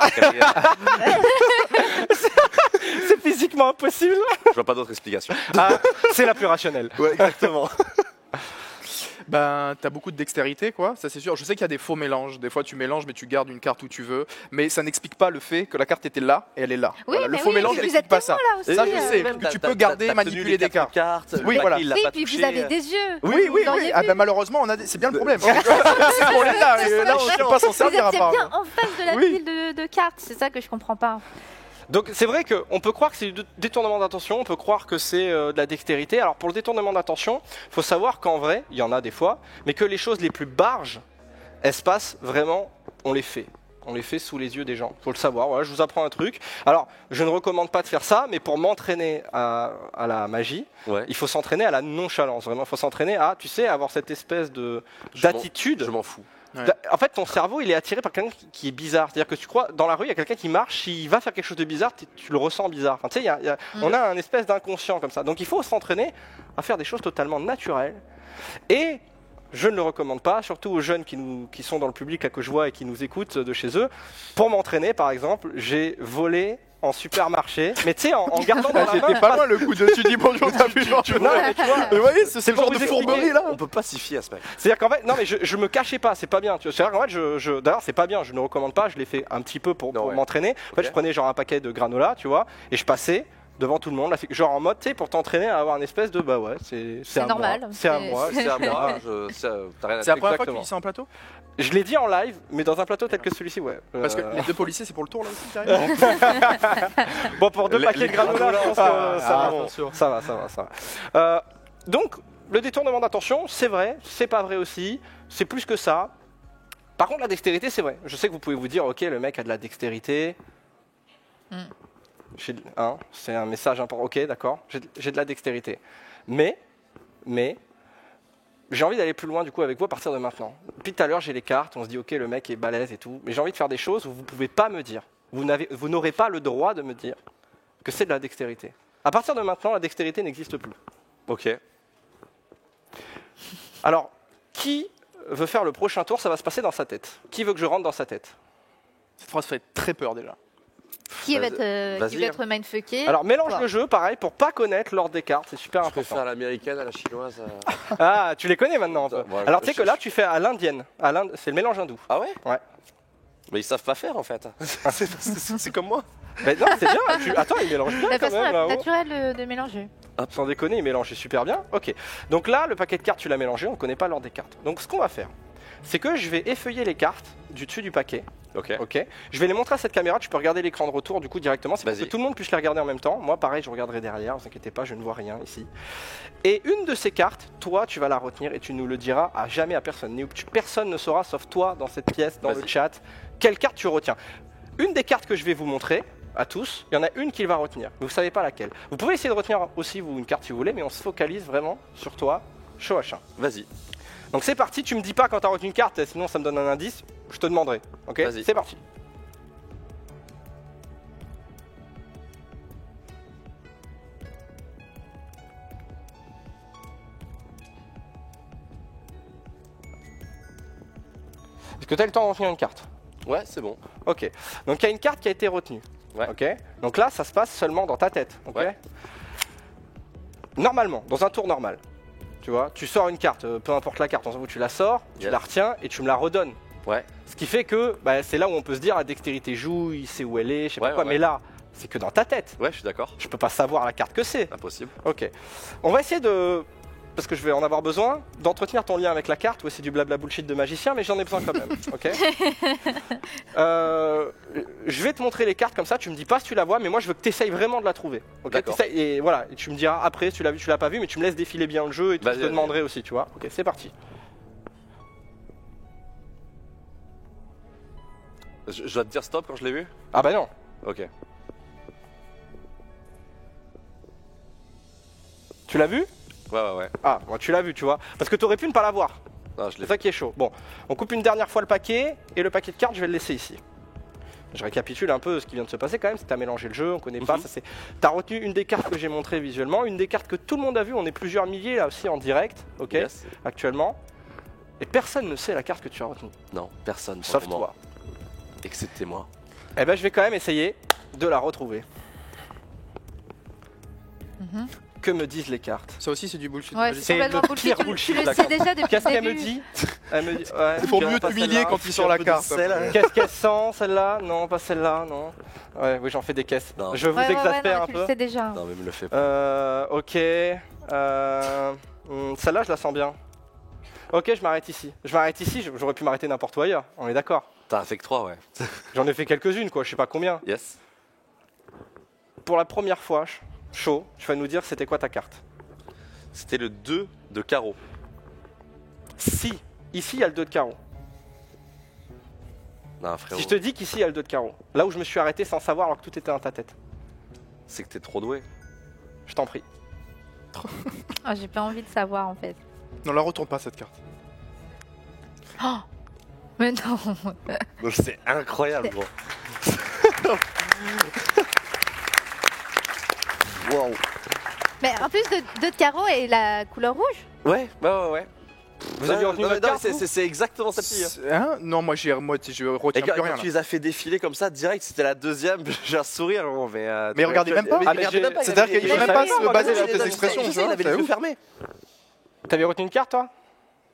C'est physiquement impossible. Je vois pas d'autre explication. Ah, c'est la plus rationnelle. Ouais, exactement. Ben, t'as beaucoup de dextérité, quoi, ça c'est sûr. Je sais qu'il y a des faux mélanges. Des fois, tu mélanges, mais tu gardes une carte où tu veux. Mais ça n'explique pas le fait que la carte était là et elle est là. Oui, Voilà, le mais faux oui, mélange vous n'explique êtes pas ça. témoin, là aussi, Ça, je sais. Que tu peux garder, manipuler des cartes. Oui, voilà. Oui, puis vous avez des yeux. Oui. Ah ben, malheureusement, c'est bien le problème. C'est qu'on est là. Et là, on ne peut pas s'en Vous servir êtes apparemment. bien en face de la pile de cartes, c'est ça que je comprends pas. Donc c'est vrai qu'on peut croire que c'est du détournement d'attention, on peut croire que c'est de la dextérité. Alors pour le détournement d'attention, il faut savoir qu'en vrai, il y en a des fois, mais que les choses les plus barges, elles se passent vraiment, on les fait. On les fait sous les yeux des gens, faut le savoir. Voilà, je vous apprends un truc. Alors, je ne recommande pas de faire ça, mais pour m'entraîner à la magie, il faut s'entraîner à la nonchalance. Vraiment, il faut s'entraîner à, tu sais, avoir cette espèce d'attitude. Je m'en fous. Ouais. En fait, ton cerveau, il est attiré par quelqu'un qui est bizarre. C'est-à-dire que tu crois, dans la rue, il y a quelqu'un qui marche, s'il va faire quelque chose de bizarre, tu le ressens bizarre. Enfin, tu sais, on a un espèce d'inconscient comme ça. Donc, il faut s'entraîner à faire des choses totalement naturelles. Et je ne le recommande pas, surtout aux jeunes qui sont dans le public, là, que je vois et qui nous écoutent de chez eux. Pour m'entraîner, par exemple, j'ai volé en supermarché, mais tu sais, en gardant dans la main... J'étais pas loin le coup de... Tu dis bonjour, t'as vu, genre... Non, mais tu vois, vous voyez, ce genre de vous fourberie, là. On peut pas s'y fier à ce mec. C'est-à-dire qu'en fait, non mais je me cachais pas, c'est pas bien. C'est-à-dire qu'en fait, d'ailleurs c'est pas bien, je ne recommande pas, je l'ai fait un petit peu pour m'entraîner. En fait, je prenais genre un paquet de granola, tu vois, et je passais devant tout le monde, là, genre en mode, tu sais, pour t'entraîner à avoir une espèce de, bah ouais, c'est normal. C'est à moi, c'est à moi. C'est la première fois que tu dis ça en plateau? Je l'ai dit en live, mais dans un plateau tel que celui-ci, ouais. Parce que les deux policiers, c'est pour le tour là aussi, carrément. Bon, pour deux paquets de granola, je pense que ça va. Donc, le détournement d'attention, c'est vrai, c'est pas vrai aussi, c'est plus que ça. Par contre, la dextérité, c'est vrai. Je sais que vous pouvez vous dire, ok, le mec a de la dextérité. C'est un message important. Ok, d'accord, j'ai de la dextérité. Mais, j'ai envie d'aller plus loin du coup avec vous à partir de maintenant. Depuis tout à l'heure, j'ai les cartes, on se dit ok, le mec est balèze et tout, mais j'ai envie de faire des choses où vous ne pouvez pas me dire, vous n'aurez pas le droit de me dire que c'est de la dextérité. À partir de maintenant, la dextérité n'existe plus. Ok. Alors, qui veut faire le prochain tour? Ça va se passer dans sa tête. Qui veut que je rentre dans sa tête? Cette phrase fait très peur déjà. Qui va être mindfucké? Alors mélange le jeu, pareil, pour pas connaître l'ordre des cartes, c'est super important. Je peux faire à l'américaine, à la chinoise. Ah, tu les connais maintenant. Voilà, alors tu sais que là, tu fais à l'indienne. C'est le mélange hindou. Ah ouais? Ouais. Mais ils savent pas faire en fait. C'est comme moi. Mais non, c'est bien. Attends, ils mélangent bien La quand façon même. la plus naturelle de mélanger. Sans déconner, ils mélangent super bien. Ok. Donc là, le paquet de cartes, tu l'as mélangé, on ne connaît pas l'ordre des cartes. Donc ce qu'on va faire, c'est que je vais effeuiller les cartes du dessus du paquet. Ok. Je vais les montrer à cette caméra, tu peux regarder l'écran de retour du coup directement, c'est pour que tout le monde puisse les regarder en même temps. Moi pareil, je regarderai derrière, ne vous inquiétez pas, je ne vois rien ici. Et une de ces cartes, toi tu vas la retenir et tu nous le diras à jamais à personne. Personne ne saura sauf toi dans cette pièce, dans le chat, quelle carte tu retiens. Une des cartes que je vais vous montrer à tous, il y en a une qu'il va retenir, mais vous ne savez pas laquelle. Vous pouvez essayer de retenir aussi vous une carte si vous voulez, mais on se focalise vraiment sur toi, Shoachin. Vas-y. Donc c'est parti, tu me dis pas quand tu as retenu une carte, sinon ça me donne un indice, je te demanderai. Ok, c'est parti. Est-ce que tu as le temps de retenir une carte? Ouais, c'est bon. Ok, donc il y a une carte qui a été retenue. Ouais. Ok, donc là ça se passe seulement dans ta tête. Ok. Ouais. Normalement, dans un tour normal, tu vois, tu sors une carte, peu importe la carte, tu la sors, tu la retiens et tu me la redonnes. Ouais. Ce qui fait que c'est là où on peut se dire la dextérité joue, il sait où elle est, je sais pas quoi, mais là, c'est que dans ta tête. Ouais, je suis d'accord. Je peux pas savoir la carte que c'est. Impossible. Ok. On va essayer de, parce que je vais en avoir besoin, d'entretenir ton lien avec la carte, ou c'est du blabla bullshit de magicien, mais j'en ai besoin quand même. Ok. Je vais te montrer les cartes comme ça, tu me dis pas si tu la vois, mais moi je veux que tu essayes vraiment de la trouver. Ok. Et voilà, et tu me diras après si tu l'as vu, tu l'as pas vu, mais tu me laisses défiler bien le jeu et je te demanderai aussi, tu vois. Ok, c'est parti. Je dois te dire stop quand je l'ai vu? Ah bah non. Ok. Tu l'as vu? Ouais. Ah, bon, tu l'as vu, tu vois. Parce que tu aurais pu ne pas l'avoir. Non, je l'ai C'est ça qui est chaud. Bon, on coupe une dernière fois le paquet, et le paquet de cartes, je vais le laisser ici. je récapitule un peu ce qui vient de se passer quand même. C'est que tu as mélangé le jeu, on connaît pas. Tu as retenu une des cartes que j'ai montrées visuellement, une des cartes que tout le monde a vu. On est plusieurs milliers là aussi en direct, actuellement. Et personne ne sait la carte que tu as retenue. Non, personne. Sauf toi. Excepté moi. Eh ben, je vais quand même essayer de la retrouver. Que me disent les cartes? Ça aussi, c'est du bullshit. Ouais, c'est le pire bullshit. Tu le sais déjà depuis le Qu'est-ce qu'elle me début. dit? Elle me dit C'est pour mieux t'humilier quand ils sont sur la carte. Qu'est-ce qu'elle sent, celle-là? Non, pas celle-là, non. Ouais, oui, j'en fais des caisses. Non. Je vous exaspère un tu peu. le sais déjà. Non, mais me le fais pas. Ok. Celle-là, je la sens bien. Ok, je m'arrête ici. J'aurais pu m'arrêter n'importe où ailleurs. On est d'accord. T'as fait que 3, ouais. J'en ai fait quelques-unes, quoi. Je sais pas combien. Yes. Pour la première fois, chaud, tu vas nous dire c'était quoi ta carte. C'était le 2 de carreau. Si, ici il y a le 2 de carreau. Non, frérot. Si je te dis qu'ici il y a le 2 de carreau, là où je me suis arrêté sans savoir alors que tout était dans ta tête. C'est que t'es trop doué. Je t'en prie. Ah, j'ai pas envie de savoir en fait. Non, la retourne pas cette carte. Oh mais non. Donc c'est incroyable, gros. Wow. Mais en plus de 2 de carreau et la couleur rouge. Ouais. Vous avez retenu votre carte, vous c'est exactement cette fille. Hein? Non, moi je retiens plus rien. Quand tu les as fait défiler comme ça, direct, c'était la deuxième, j'ai un sourire. Mais regardez même pas. C'est-à-dire qu'il ne même pas se baser sur tes expressions. Il avait les yeux fermés. T'avais retenu une carte, toi?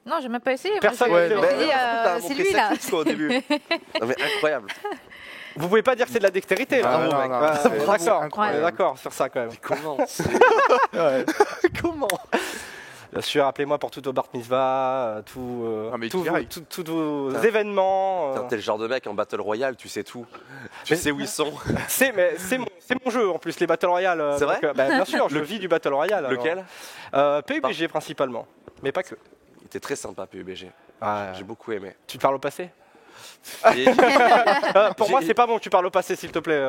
Non, j'ai même pas essayé. Personne Moi, ne je- c'est lui là. Au début. Non mais incroyable. Vous pouvez pas dire que c'est de la dextérité, là. Ah, non, Ouais, non, ouais, c'est d'accord, incroyable. on est d'accord sur ça quand même. Comment Comment? Bien sûr, appelez-moi pour tous vos bar mitzvah, mais tous direct. vos événements. T'es le genre de mec en Battle Royale, tu sais tout. Tu sais où ils sont. C'est mon jeu en plus, les Battle Royale. C'est vrai Bien sûr, je vis du Battle Royale. Lequel PUBG principalement, mais pas que. Il était très sympa PUBG. Ah, J'ai beaucoup aimé. tu te parles au passé? Et Pour moi, c'est pas bon que tu parles au passé, s'il te plaît.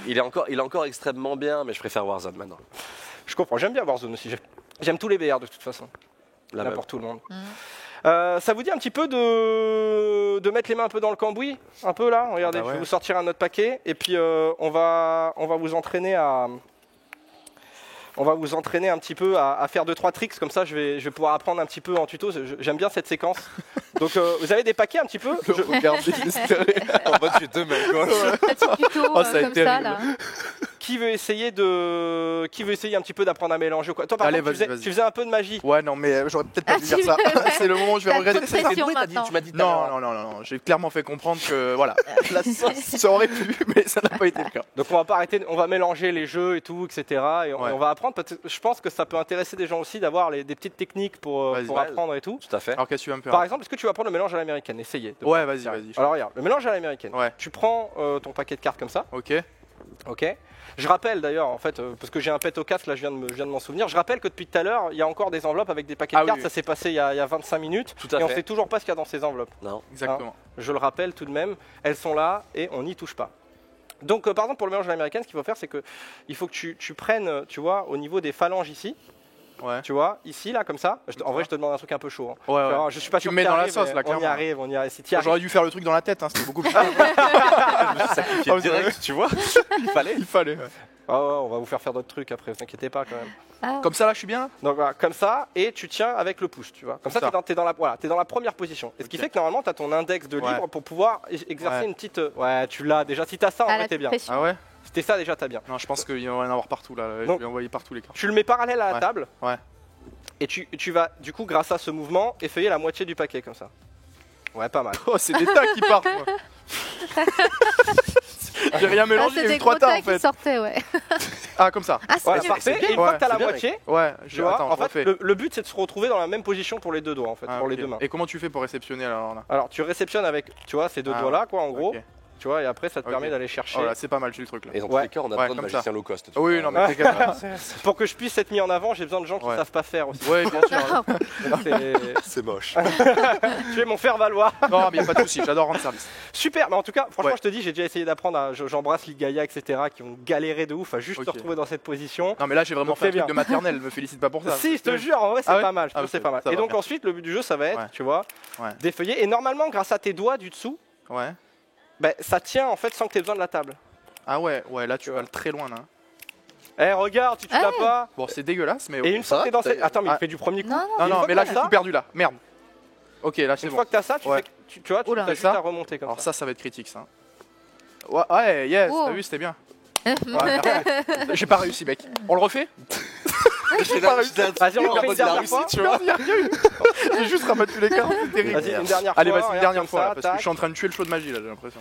il est encore extrêmement bien, mais je préfère Warzone maintenant. Je comprends, j'aime bien Warzone aussi. J'aime tous les BR de toute façon. La Là même. pour tout le monde. Ça vous dit un petit peu de mettre les mains un peu dans le cambouis? Un peu là, regardez, Ah bah ouais. je vais vous sortir un autre paquet et puis on va vous entraîner à... On va vous entraîner un petit peu à faire 2-3 tricks, comme ça je vais pouvoir apprendre un petit peu en tuto. J'aime bien cette séquence. Donc vous avez des paquets un petit peu? Regarde désespéré. En mode j'ai deux mains gauche. Petit tuto Oh, ça a comme été ça terrible. là. Qui veut essayer un petit peu d'apprendre à mélanger ou quoi? Toi par Allez, exemple, vas-y. tu faisais un peu de magie. Ouais, non, mais j'aurais peut-être pas Ah, dû dire ça. C'est le moment où je vais T'as regretter. toute C'est pression doué, maintenant. tu m'as dit tout à l'heure. Non, j'ai clairement fait comprendre que voilà, la sauce, ça aurait pu, mais ça n'a pas été le cas. Donc on va pas arrêter, on va mélanger les jeux et tout, etc. Et Ouais. on va apprendre. Parce que je pense que ça peut intéresser des gens aussi d'avoir des petites techniques pour Vas-y. apprendre et tout. Tout à fait. Alors qu'est-ce que tu vas me faire? Par exemple, est-ce que tu vas prendre le mélange à l'américaine? Essayez. Ouais, vas-y. Alors regarde, le mélange à l'américaine. Ouais. Tu prends ton paquet de cartes comme ça, Ok. ok. Je rappelle d'ailleurs, en fait, parce que j'ai un pet au casque, là je viens de m'en souvenir, je rappelle que depuis tout à l'heure, il y a encore des enveloppes avec des paquets Ah de cartes, oui. ça s'est passé il y a 25 minutes, Tout à et on fait. sait toujours pas ce qu'il y a dans ces enveloppes. Non. Exactement. Je le rappelle tout de même, elles sont là et on n'y touche pas. Donc par exemple pour le mélange à l'américaine, ce qu'il faut faire c'est que il faut que tu prennes, tu vois, au niveau des phalanges ici, Ouais. tu vois, ici là comme ça. En vrai je te demande un truc un peu chaud. Hein. Ouais, ouais. Je suis pas Tu sûr me mets que dans la t'arrives, sauce, mais là, On y clairement. arrive, on y arrive. Si t'y arrives. J'aurais dû faire le truc dans la tête, hein, c'était beaucoup plus. Sacrifié direct, tu vois. Il fallait. Il fallait. Ouais. Ah ouais, on va vous faire d'autres trucs après, vous inquiétez pas quand même. Ah. Comme ça, là, je suis bien. Donc voilà, comme ça, et tu tiens avec le pouce, tu vois. Comme ça, Ça. t'es dans la première position. Et ce qui Ok. fait que normalement, tu as ton index de Ouais. libre pour pouvoir exercer Ouais. une petite... Ouais, tu l'as déjà. Si t'as ça, en Ah, vrai, la t'es bien. pression. Ah ouais. Si t'es ça, déjà, t'as bien. Non, je pense qu'il va y en avoir partout là. Je Donc- vais envoyer partout les cartes. Tu le mets parallèle à la Ouais. table. Ouais. Et tu vas, du coup, grâce à ce mouvement, effeuiller la moitié du paquet, comme ça. Ouais, pas mal. Oh, c'est des tas qui partent. Moi. J'ai rien Ah, mélangé, il c'est y a des eu 3 gros tas tas en qui fait. sortaient, ouais. Ah, comme ça. Ah, c'est Voilà, bien. parfait. Et une Ouais, fois que t'as c'est la bien, moitié, Ouais, tu vois, attends, en fait, refais. le but, c'est de se retrouver dans la même position pour les deux doigts, en fait, Ah, pour les ok. deux mains. Et comment tu fais pour réceptionner alors là? Alors, tu réceptionnes avec, tu vois, ces deux Ah, doigts-là, quoi, en gros. Ok. Tu vois, et après, ça te Ok. permet d'aller chercher. Oh là, c'est pas mal, j'ai le truc là. Et dans tous Ouais. les cas, on a Ouais, besoin de comme magicien low cost. Ah oui, non, mais t'inquiète pas. Pour que je puisse être mis en avant, j'ai besoin de gens qui Ouais. savent pas faire aussi. Ouais, bien sûr. C'est- C'est moche. Tu es mon faire valoir. Non, mais y a pas de souci, j'adore rendre service. Super, mais en tout cas, franchement, Ouais. je te dis, j'ai déjà essayé d'apprendre. J'embrasse Ligaya, etc., qui ont galéré de ouf à juste Ok. se retrouver dans cette position. Non, mais là, j'ai vraiment Donc, fait un c'est truc bien. de maternelle, me félicite pas pour ça. Si, je te jure, en vrai, c'est Ah ouais pas mal. Je Ah, trouve que c'est ok, pas mal. ça Et va, donc, merci. ensuite, le but du jeu, ça va être, Ouais. tu vois, Ouais. d'effeuiller. Et normalement, grâce à tes doigts du dessous, Ouais. Bah, ça tient en fait sans que tu aies besoin de la table. Ah ouais, là tu vas très loin là. Eh regarde, tu l'as pas. Bon, c'est dégueulasse, mais. Et une fois que t'es dans cette. Attends, mais il fait du premier coup. Non, mais là j'ai tout perdu là. Merde. Ok, là c'est bon. Une fois que t'as ça, tu vois, tu as juste à remonter comme ça. Alors ça va être critique ça. Ouais, yes, t'as vu, c'était bien. J'ai pas réussi, mec. On le refait? J'ai pas réussi. Vas-y, on refait une dernière fois. J'ai juste rabattu les cartes, c'est terrible. Vas-y, une dernière fois. Allez, vas-y, une dernière fois, parce que je suis en train de tuer le show de magie là, j'ai l'impression.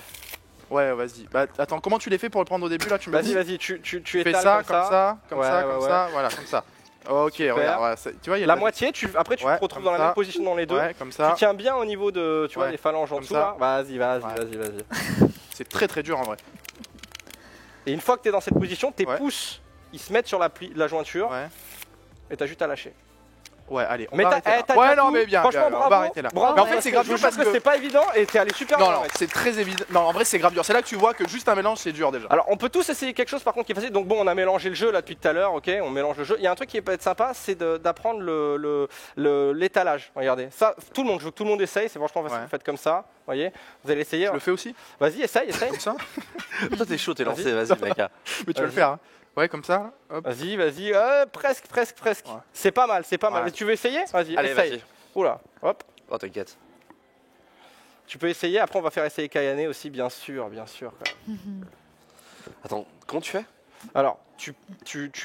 Ouais, vas-y. Bah, attends, comment tu les fais pour le prendre au début là? Tu me dis. Vas-y, tu fais étales ça, comme ça, voilà, comme ça. Ok, regarde, tu vois, il y a la moitié, après tu te retrouves dans la même position dans les deux. Ouais, comme ça. Tu tiens bien au niveau de, tu vois, les phalanges en dessous là. Vas-y. C'est très très dur en vrai. Et une fois que tu es dans cette position, tes pouces, ils se mettent sur la jointure. Et t'as juste à lâcher. Ouais, allez, on mais va arrêter là. Ouais, non, mais bien, franchement, on va arrêter là. Bravo, mais en fait, c'est grave dur parce que c'est pas évident et t'es allé super bien. Non, c'est très évident. Non, en vrai, c'est grave dur. C'est là que tu vois que juste un mélange, c'est dur déjà. Alors, on peut tous essayer quelque chose par contre qui est facile. Donc, bon, on a mélangé le jeu là depuis tout à l'heure, ok, on mélange le jeu. Il y a un truc qui peut être sympa, c'est d'apprendre l'étalage. Regardez, ça, tout le monde joue, tout le monde essaye, c'est franchement facile. Vous faites comme ça, voyez. Vous allez essayer. Je le fais aussi. Vas-y, essaye. Comme ça. Toi, t'es chaud, t'es lancé, vas-y, mec. Mais tu vas le faire, hein. Ouais, comme ça. Vas-y. Presque. Ouais. C'est pas mal. Ouais. Tu veux essayer? Vas-y, essaye. Oula, hop. Oh, t'inquiète. Tu peux essayer, après on va faire essayer Kayane aussi, bien sûr. Attends, comment tu fais? Alors, tu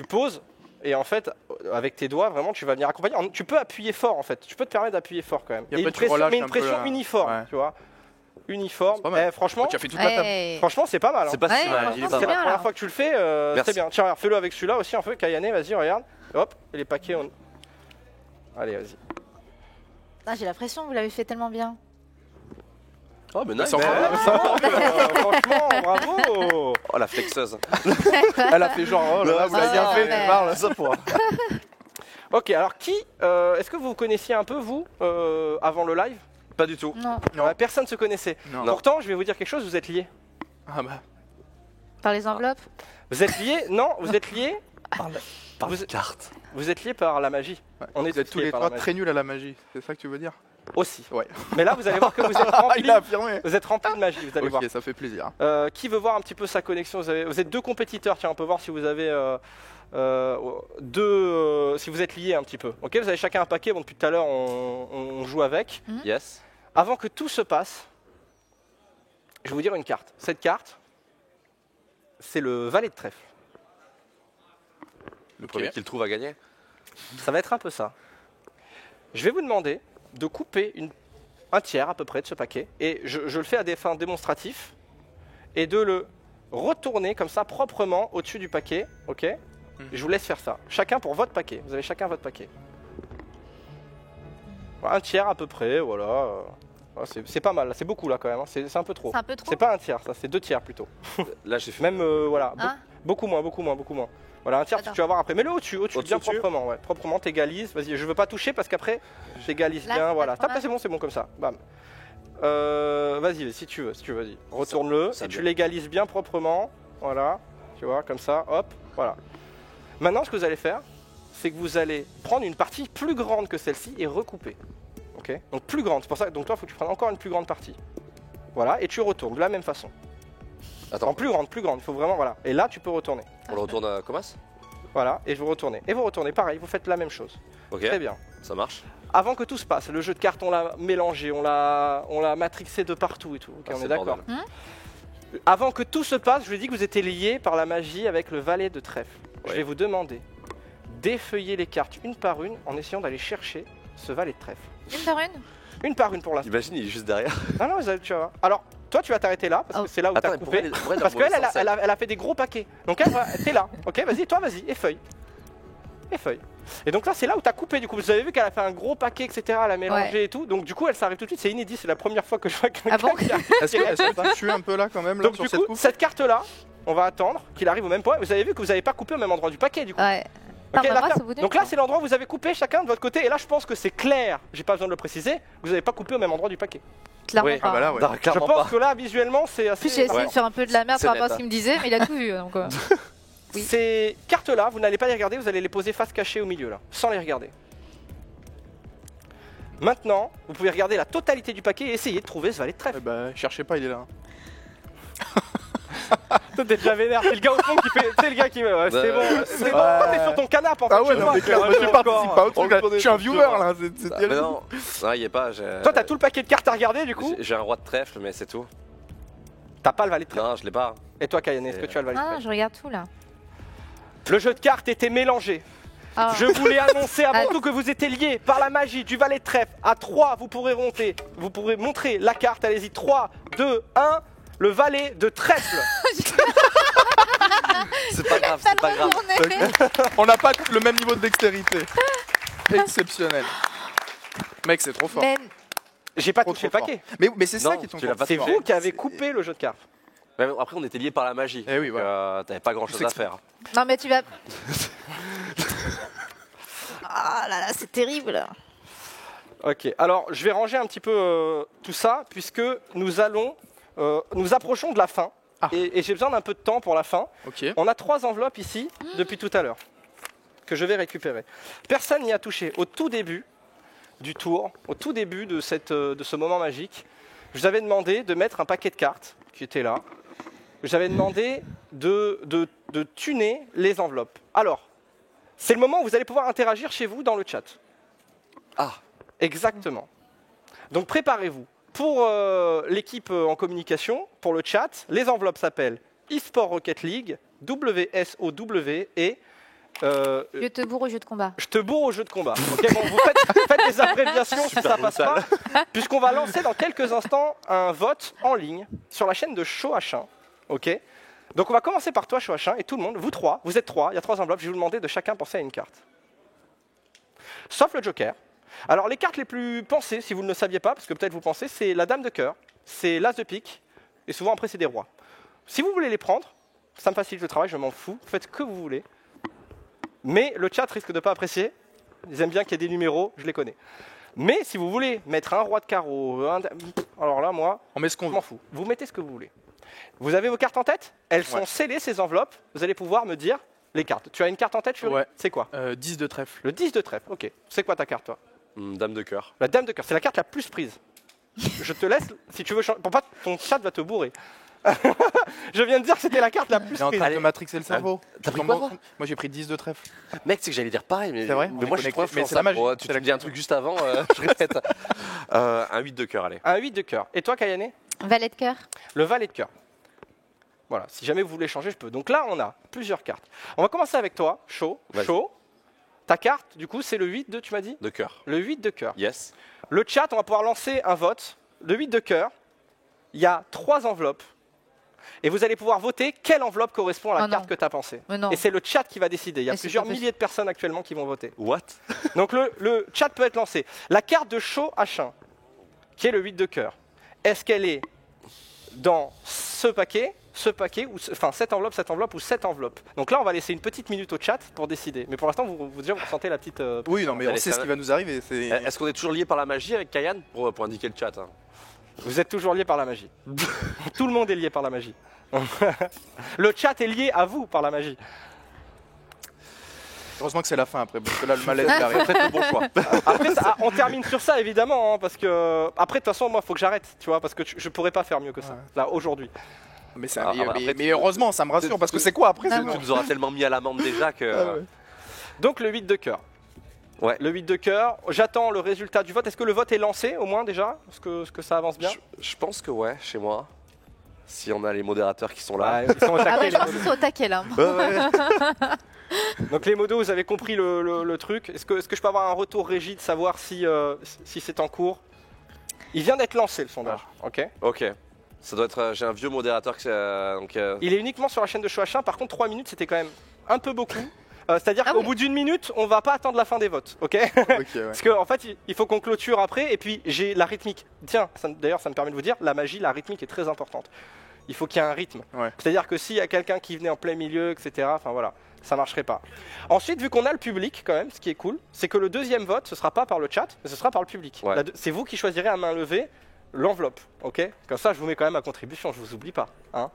poses, et en fait, avec tes doigts, vraiment, tu vas venir accompagner. Tu peux appuyer fort, en fait. Tu peux te permettre d'appuyer fort quand même. Et une pression uniforme, tu vois. Uniforme. Franchement, tu as fait toute la table. Franchement, c'est pas mal. C'est pas si mal. C'est la première fois que tu le fais, c'est bien. Tiens, regarde, fais-le avec celui-là aussi un peu. Kayane, vas-y, regarde. Hop, et les paquets. Allez, vas-y. Ah, j'ai la pression, vous l'avez fait tellement bien. Oh, mais nice. Franchement, bravo. Oh, la flexeuse. Elle a fait genre, oh là là, vous l'avez bien fait, parle ça pour. Ok, alors est-ce que vous connaissiez un peu, vous, avant le live? Pas du tout. Non. Personne se connaissait. Non. Pourtant, je vais vous dire quelque chose, vous êtes liés. Ah bah. Par les enveloppes? Vous êtes liés? Non, vous êtes liés Par les cartes. Vous êtes liés par la magie. On est tous les trois très nuls à la magie, c'est ça que tu veux dire? Aussi. Ouais. Mais là, vous allez voir que vous êtes remplis. Il a affirmé. Vous êtes remplis de magie, vous allez voir. Ok, ça fait plaisir. Qui veut voir un petit peu sa connexion? Vous êtes deux compétiteurs, tiens, on peut voir si vous avez si vous êtes liés un petit peu. Ok, vous avez chacun un paquet, bon, depuis tout à l'heure, on joue avec. Yes. Avant que tout se passe, je vais vous dire une carte. Cette carte, c'est le valet de trèfle. Le premier qui le trouve à gagner. Ça va être un peu ça. Je vais vous demander de couper un tiers à peu près de ce paquet, et je le fais à des fins démonstratives, et de le retourner comme ça proprement au-dessus du paquet, ok? Je vous laisse faire ça. Chacun pour votre paquet. Vous avez chacun votre paquet. Un tiers à peu près, voilà. C'est pas mal, c'est beaucoup là quand même, hein. C'est un peu trop. C'est un peu trop. C'est pas un tiers, ça, c'est 2 tiers plutôt. Là j'ai fait. Même, voilà, Ah. beaucoup moins. Voilà, un tiers, tu vas voir après. Mets-le au-dessus, bien au-dessus. proprement, ouais. Proprement, t'égalises. Vas-y, je veux pas toucher parce qu'après, j'égalise Là, bien, c'est voilà. pas trop Tape, c'est bon comme ça. Bam. Vas-y, si tu veux, vas-y. Retourne-le Ça et tu bien. l'égalises bien proprement. Voilà, tu vois, comme ça, hop, voilà. Maintenant, ce que vous allez faire, c'est que vous allez prendre une partie plus grande que celle-ci et recouper. Ok? Donc plus grande, c'est pour ça que donc toi, il faut que tu prennes encore une plus grande partie. Voilà, et tu retournes de la même façon. Attends, En plus grande, il faut vraiment, voilà. Et là, tu peux retourner. on le retourne à Comas? Voilà, et vous retournez. Et vous retournez, pareil, vous faites la même chose. Ok, Très bien. ça marche. Avant que tout se passe, le jeu de cartes, on l'a mélangé, on l'a matrixé de partout et tout. Ok, Ah, on c'est est d'accord. bordel. Avant que tout se passe, je vous ai dit que vous étiez liés par la magie avec le valet de trèfle. Je Ouais. vais vous demander d'effeuiller les cartes une par une en essayant d'aller chercher ce valet de trèfle. Une par une? Une par une pour l'instant. Imagine, il est juste derrière. Ah non, tu vas voir. Alors, toi, tu vas t'arrêter là, parce que c'est là où Attends, t'as mais pourquoi coupé. elle est Parce dans le qu'elle, mauvais sens, elle a fait des gros paquets. Donc, t'es là. Ok, vas-y, toi, vas-y, effeuille. Effeuille. Et donc là, c'est là où t'as coupé, du coup. Vous avez vu qu'elle a fait un gros paquet, etc. Elle a mélangé et tout. Donc, du coup, elle s'arrive tout de suite. C'est inédit, c'est la première fois que je vois quelqu'un Ah bon qui a- Est-ce que tu tues un peu là quand même là, Donc, sur du cette coup, coupe? cette carte-là, on va attendre qu'il arrive au même point. Vous avez vu que vous n'avez pas coupé au même endroit du paquet, du coup. Ouais. Ok, Par là, moi, c'est au bout d'une donc là, fois. c'est l'endroit où vous avez coupé chacun de votre côté. Et là, je pense que c'est clair. J'ai pas besoin de le préciser. Vous n'avez pas coupé au même endroit du paquet. Clairement Oui. pas. Ah bah là, ouais. Non, Je clairement pense pas. que là, visuellement, c'est En plus, assez. j'ai essayé Ouais. de faire un peu de la merde C'est par rapport à net, ce qu'il me disait, mais il a tout vu. Donc, Oui. Ces cartes-là, vous n'allez pas les regarder, vous allez les poser face cachée au milieu, là, sans les regarder. Maintenant, vous pouvez regarder la totalité du paquet et essayer de trouver ce valet de trèfle. Eh bah, cherchez pas, il est là. Toi, t'es déjà vénère. C'est le gars au fond qui fait. C'est le gars qui. Ouais, c'est bon. C'est bon. Toi, t'es sur ton canapé en fait. Ah ouais, non, mais clairement, je participe pas au truc. Je suis un viewer là. C'est Mais terrible. non, il y est pas. Toi, t'as tout le paquet de cartes à regarder du coup. J'ai un roi de trèfle, mais c'est tout. T'as pas le valet de trèfle. Non, je l'ai pas. Et toi, Kayane, est-ce que tu as le valet de Ah, trèfle? je regarde tout là. Le jeu de cartes était mélangé. Ah. Je voulais annoncer avant tout que vous étiez liés par la magie du valet de trèfle. À 3, vous pourrez montrer la carte. Allez-y, 3, 2, 1. Le valet de trèfle. C'est pas grave, c'est pas grave. On n'a pas le même niveau de dextérité. Exceptionnel. Mec, c'est trop fort. Mais J'ai pas Trop, touché le trop paquet. Mais c'est ça Non, qui est ton tu l'as pas C'est fort. vous qui avez coupé le jeu de cartes. Mais après, on était liés par la magie. Eh oui, donc, t'avais pas grand chose C'est à faire. non, mais tu vas. Ah là là, c'est terrible. Ok, alors je vais ranger un petit peu tout ça puisque nous approchons de la fin Ah. et j'ai besoin d'un peu de temps pour la fin. Ok. On a 3 enveloppes ici depuis tout à l'heure que je vais récupérer. Personne n'y a touché. Au tout début du tour, au tout début de ce moment magique, je vous avais demandé de mettre un paquet de cartes qui était là. Je vous avais demandé de tuner les enveloppes. Alors, c'est le moment où vous allez pouvoir interagir chez vous dans le chat. Ah, Exactement. Donc préparez-vous. Pour l'équipe en communication, pour le chat, les enveloppes s'appellent eSport Rocket League, WSOW et Je te bourre au jeu de combat. je te bourre au jeu de combat. Ok, bon, vous faites des abréviations si ça passe pas, puisqu'on va lancer dans quelques instants un vote en ligne sur la chaîne de Show H1. Ok. Donc on va commencer par toi, Show H1, et tout le monde, vous trois, vous êtes 3, il y a 3 enveloppes, je vais vous demander de chacun penser à une carte. Sauf le Joker. Alors les cartes les plus pensées, si vous ne le saviez pas, parce que peut-être vous pensez, c'est la Dame de cœur, c'est l'As de pique, et souvent après c'est des rois. Si vous voulez les prendre, ça me facilite le travail, je m'en fous, faites ce que vous voulez. Mais le chat risque de ne pas apprécier, ils aiment bien qu'il y ait des numéros, je les connais. Mais si vous voulez mettre un roi de carreau, alors là moi, On met ce qu'on je veut. m'en fous. Vous mettez ce que vous voulez. Vous avez vos cartes en tête? Elles sont scellées, ces enveloppes, vous allez pouvoir me dire les cartes. Tu as une carte en tête, Fury? Ouais. C'est quoi? 10 de trèfle. Le 10 de trèfle, ok. C'est quoi ta carte, toi? Dame de cœur. La Dame de cœur, c'est la carte la plus prise. Je te laisse, si tu veux changer. Pour pas ton chat va te bourrer. Je viens de dire que c'était la carte la plus Il est en prise. train de matrixer le cerveau. T'as pris Comment- quoi, toi Moi j'ai pris 10 de trèfle. Mec, c'est que j'allais dire pareil, mais, C'est vrai, mais on moi est je suis connecté. trop Mais influençable. c'est la magie. Ouais, tu C'est la te dis un truc juste avant, je répète. Un 8 de cœur, allez. Un 8 de cœur. Et toi, Kayane? Valet de cœur. Le valet de cœur. Voilà, si jamais vous voulez changer, je peux. Donc là, on a plusieurs cartes. On va commencer avec toi, Chaud. Vas-y. Chaud. Ta carte, du coup, c'est le 8 de, tu m'as dit? De cœur. Le 8 de cœur. Yes. Le chat, on va pouvoir lancer un vote. Le 8 de cœur, il y a 3 enveloppes. Et vous allez pouvoir voter quelle enveloppe correspond à la Oh carte non. que tu as pensée. Mais non. Et c'est le chat qui va décider. Il y a Mais c'est plusieurs pas possible. milliers de personnes actuellement qui vont voter. What? Donc le chat peut être lancé. La carte de Chaud H1, qui est le 8 de cœur, est-ce qu'elle est dans ce paquet, ou enfin cette enveloppe ou cette enveloppe? Donc là, on va laisser une petite minute au chat pour décider. Mais pour l'instant, vous déjà vous sentez la petite. Oui, non, mais on Allez, sait ça ce va. qui va nous arriver. Est-ce qu'on est toujours lié par la magie avec Kayane pour indiquer le chat, hein? Vous êtes toujours liés par la magie. Tout le monde est lié par la magie. Le chat est lié à vous par la magie. Heureusement que c'est la fin après, parce que là le malaise il arrive. Faites le bon choix. Après, on termine sur ça évidemment, hein, parce que après de toute façon, moi, il faut que j'arrête, tu vois, parce que je pourrais pas faire mieux que ça Ouais. là aujourd'hui. Mais, Ah, bah, après, mais heureusement, ça me rassure, parce que c'est quoi après? Ah c'est bon. Tu nous auras tellement mis à l'amende déjà que. Ah ouais. Donc le 8 de cœur. Ouais. Le 8 de cœur. J'attends le résultat du vote. Est-ce que le vote est lancé au moins déjà? Est-ce que ça avance bien? Je pense que ouais, chez moi. Si on a les modérateurs qui sont là. Ouais, ils sont au Ah taquet, ouais, les je pense modos. qu'ils sont au taquet là. Donc les modos, vous avez compris le truc. Est-ce que je peux avoir un retour régie de savoir si c'est en cours? Il vient d'être lancé le sondage. Ok. Ok. Ça doit être. J'ai un vieux modérateur qui. Donc, Il est uniquement sur la chaîne de Show H1. Par contre, 3 minutes, c'était quand même un peu beaucoup. C'est-à-dire Ah qu'au oui. bout d'une minute, on va pas attendre la fin des votes, ok? Ok, ouais. Parce qu'en fait, il faut qu'on clôture après, et puis j'ai la rythmique. Tiens, d'ailleurs, ça me permet de vous dire, la magie, la rythmique est très importante. Il faut qu'il y ait un rythme. Ouais. C'est-à-dire que s'il y a quelqu'un qui venait en plein milieu, etc., enfin voilà, ça marcherait pas. Ensuite, vu qu'on a le public quand même, ce qui est cool, c'est que le deuxième vote, ce sera pas par le chat, mais ce sera par le public. Ouais. C'est vous qui choisirez à main levée l'enveloppe, ok? Comme ça, je vous mets quand même à contribution, je vous oublie pas. Hein.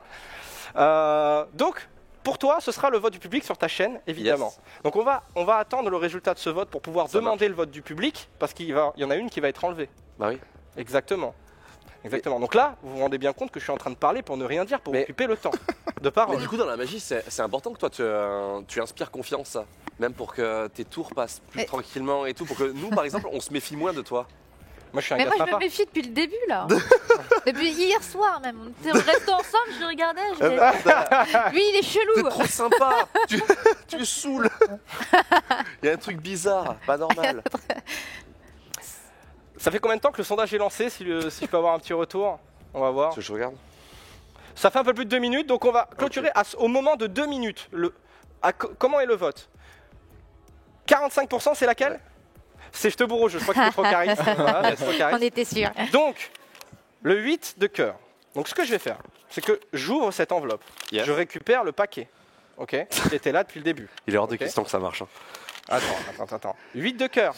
Donc, pour toi, ce sera le vote du public sur ta chaîne, évidemment. Yes. Donc on va attendre le résultat de ce vote pour pouvoir Ça demander le vote du public, parce qu'il y en a une qui va être enlevée. Bah oui. Exactement. Exactement. Donc là, vous vous rendez bien compte que je suis en train de parler pour ne rien dire, pour occuper le temps de parole. Mais du coup, dans la magie, c'est important que toi, tu inspires confiance, ça. Même pour que tes tours passent plus tranquillement et tout. Pour que nous, par exemple, on se méfie moins de toi. Moi, je suis un Mais gars moi, je sympa. me méfie depuis le début, là. Depuis hier soir, même. On était restés ensemble, je le regardais. Lui, il est chelou. T'es trop sympa. tu me saoules. Il y a un truc bizarre, pas normal. Ça fait combien de temps que le sondage est lancé, si je peux avoir un petit retour? On va voir. Je regarde. Ça fait un peu plus de 2 minutes, donc on va clôturer au moment de 2 minutes. Comment est le vote? 45%, c'est laquelle? C'est je te bourre au jeu, je crois que c'était trop charisme. Voilà, trop charisme. On était sûrs. Donc, le 8 de cœur. Donc ce que je vais faire, c'est que j'ouvre cette enveloppe. Yes. Je récupère le paquet. Ok, qui était là depuis le début. Il est hors de question que ça marche. Attends. 8 de cœur.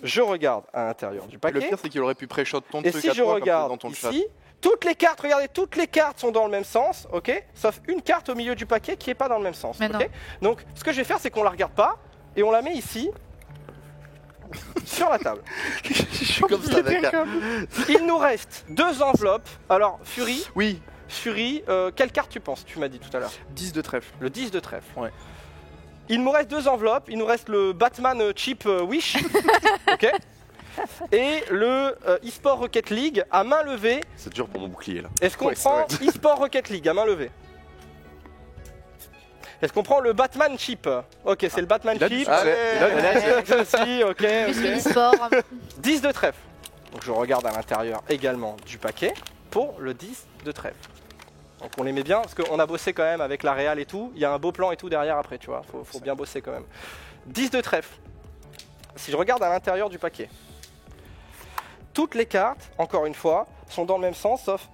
Je regarde à l'intérieur du paquet. Le pire, c'est qu'il aurait pu pré-shot ton Et truc si à je toi regarde dans ton chat. ici, toutes les cartes, regardez, toutes les cartes sont dans le même sens, ok? Sauf une carte au milieu du paquet qui n'est pas dans le même sens. Mais Ok. non. Donc, ce que je vais faire, c'est qu'on la regarde pas et on la met ici, sur la table. Je suis comme ça avec Il nous reste 2 enveloppes. Alors, Fury, Oui, quelle carte tu penses? Tu m'as dit tout à l'heure. 10 de trèfle. Le 10 de trèfle. Ouais. Il nous reste 2 enveloppes. Il nous reste le Batman Chip Wish. Ok. Et le eSport Rocket League à main levée. C'est dur pour mon bouclier là. Est-ce qu'on Ouais, c'est prend eSport Rocket League à main levée? Est-ce qu'on prend le Batman Chip? Ok, c'est le Batman Il a du Chip. succès. Il a du succès. Allez, ok, Plus ok. mini-sport. 10 de trèfle. Donc je regarde à l'intérieur également du paquet pour le 10 de trèfle. Donc on les met bien parce qu'on a bossé quand même avec la Real et tout. Il y a un beau plan et tout derrière après, tu vois. Faut bien bosser quand même. 10 de trèfle. Si je regarde à l'intérieur du paquet, toutes les cartes, encore une fois, sont dans le même sens sauf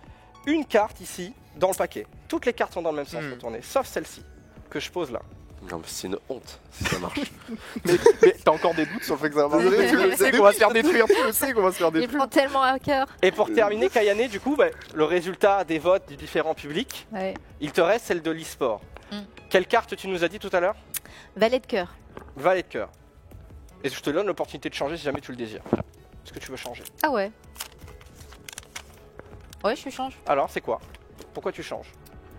une carte ici dans le paquet. Toutes les cartes sont dans le même sens retournées, sauf celle-ci que je pose là. Non, mais c'est une honte si ça marche. Mais t'as encore des doutes sur le fait que ça va marcher. Tu le sais qu'on va se faire détruire. Tu le sais qu'on va se faire Il détruire. prend tellement à cœur. Et pour terminer, Kayane, du coup, le résultat des votes du différent public, Ouais. il te reste celle de l'e-sport. Mm. Quelle carte tu nous as dit tout à l'heure? Valet de cœur. Valet de cœur. Et je te donne l'opportunité de changer si jamais tu le désires. Est-ce que tu veux changer? Ah ouais. Ouais, je change. Alors, c'est quoi? Pourquoi tu changes?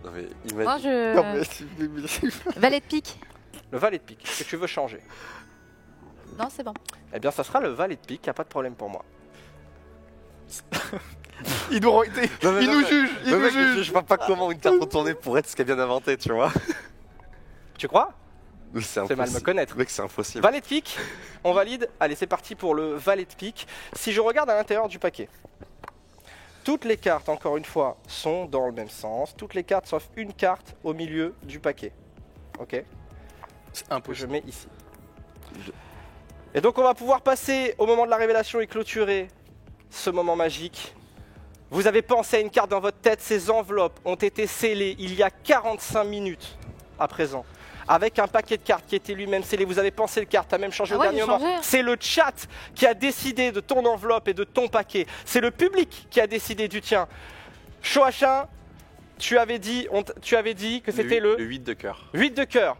Non, mais il m'a Moi, dit- je. Non, mais- Valet de pique. Le valet de pique. Est-ce que tu veux changer? Non, c'est bon. Eh bien, ça sera le valet de pique, y a pas de problème pour moi. Il nous Non, juge. Il Le nous mec, juge. je vois pas comment une carte retournée pourrait être ce qu'elle vient d'inventer, tu vois. Tu crois? C'est C'est mal me connaître. Mec, c'est impossible. Valet de pique, on valide. Allez, c'est parti pour le valet de pique. Si je regarde à l'intérieur du paquet, toutes les cartes, encore une fois, sont dans le même sens. Toutes les cartes sauf une carte au milieu du paquet. Ok? C'est Que impossible. je mets ici. Et donc on va pouvoir passer au moment de la révélation et clôturer ce moment magique. Vous avez pensé à une carte dans votre tête, ces enveloppes ont été scellées il y a 45 minutes à présent. Avec un paquet de cartes qui était lui-même scellé, vous avez pensé le carte, t'as même changé Ah au ouais, dernier j'ai moment. changé. C'est le chat qui a décidé de ton enveloppe et de ton paquet. C'est le public qui a décidé du tien. Choachin, tu avais dit que c'était le 8 de cœur. 8 de cœur.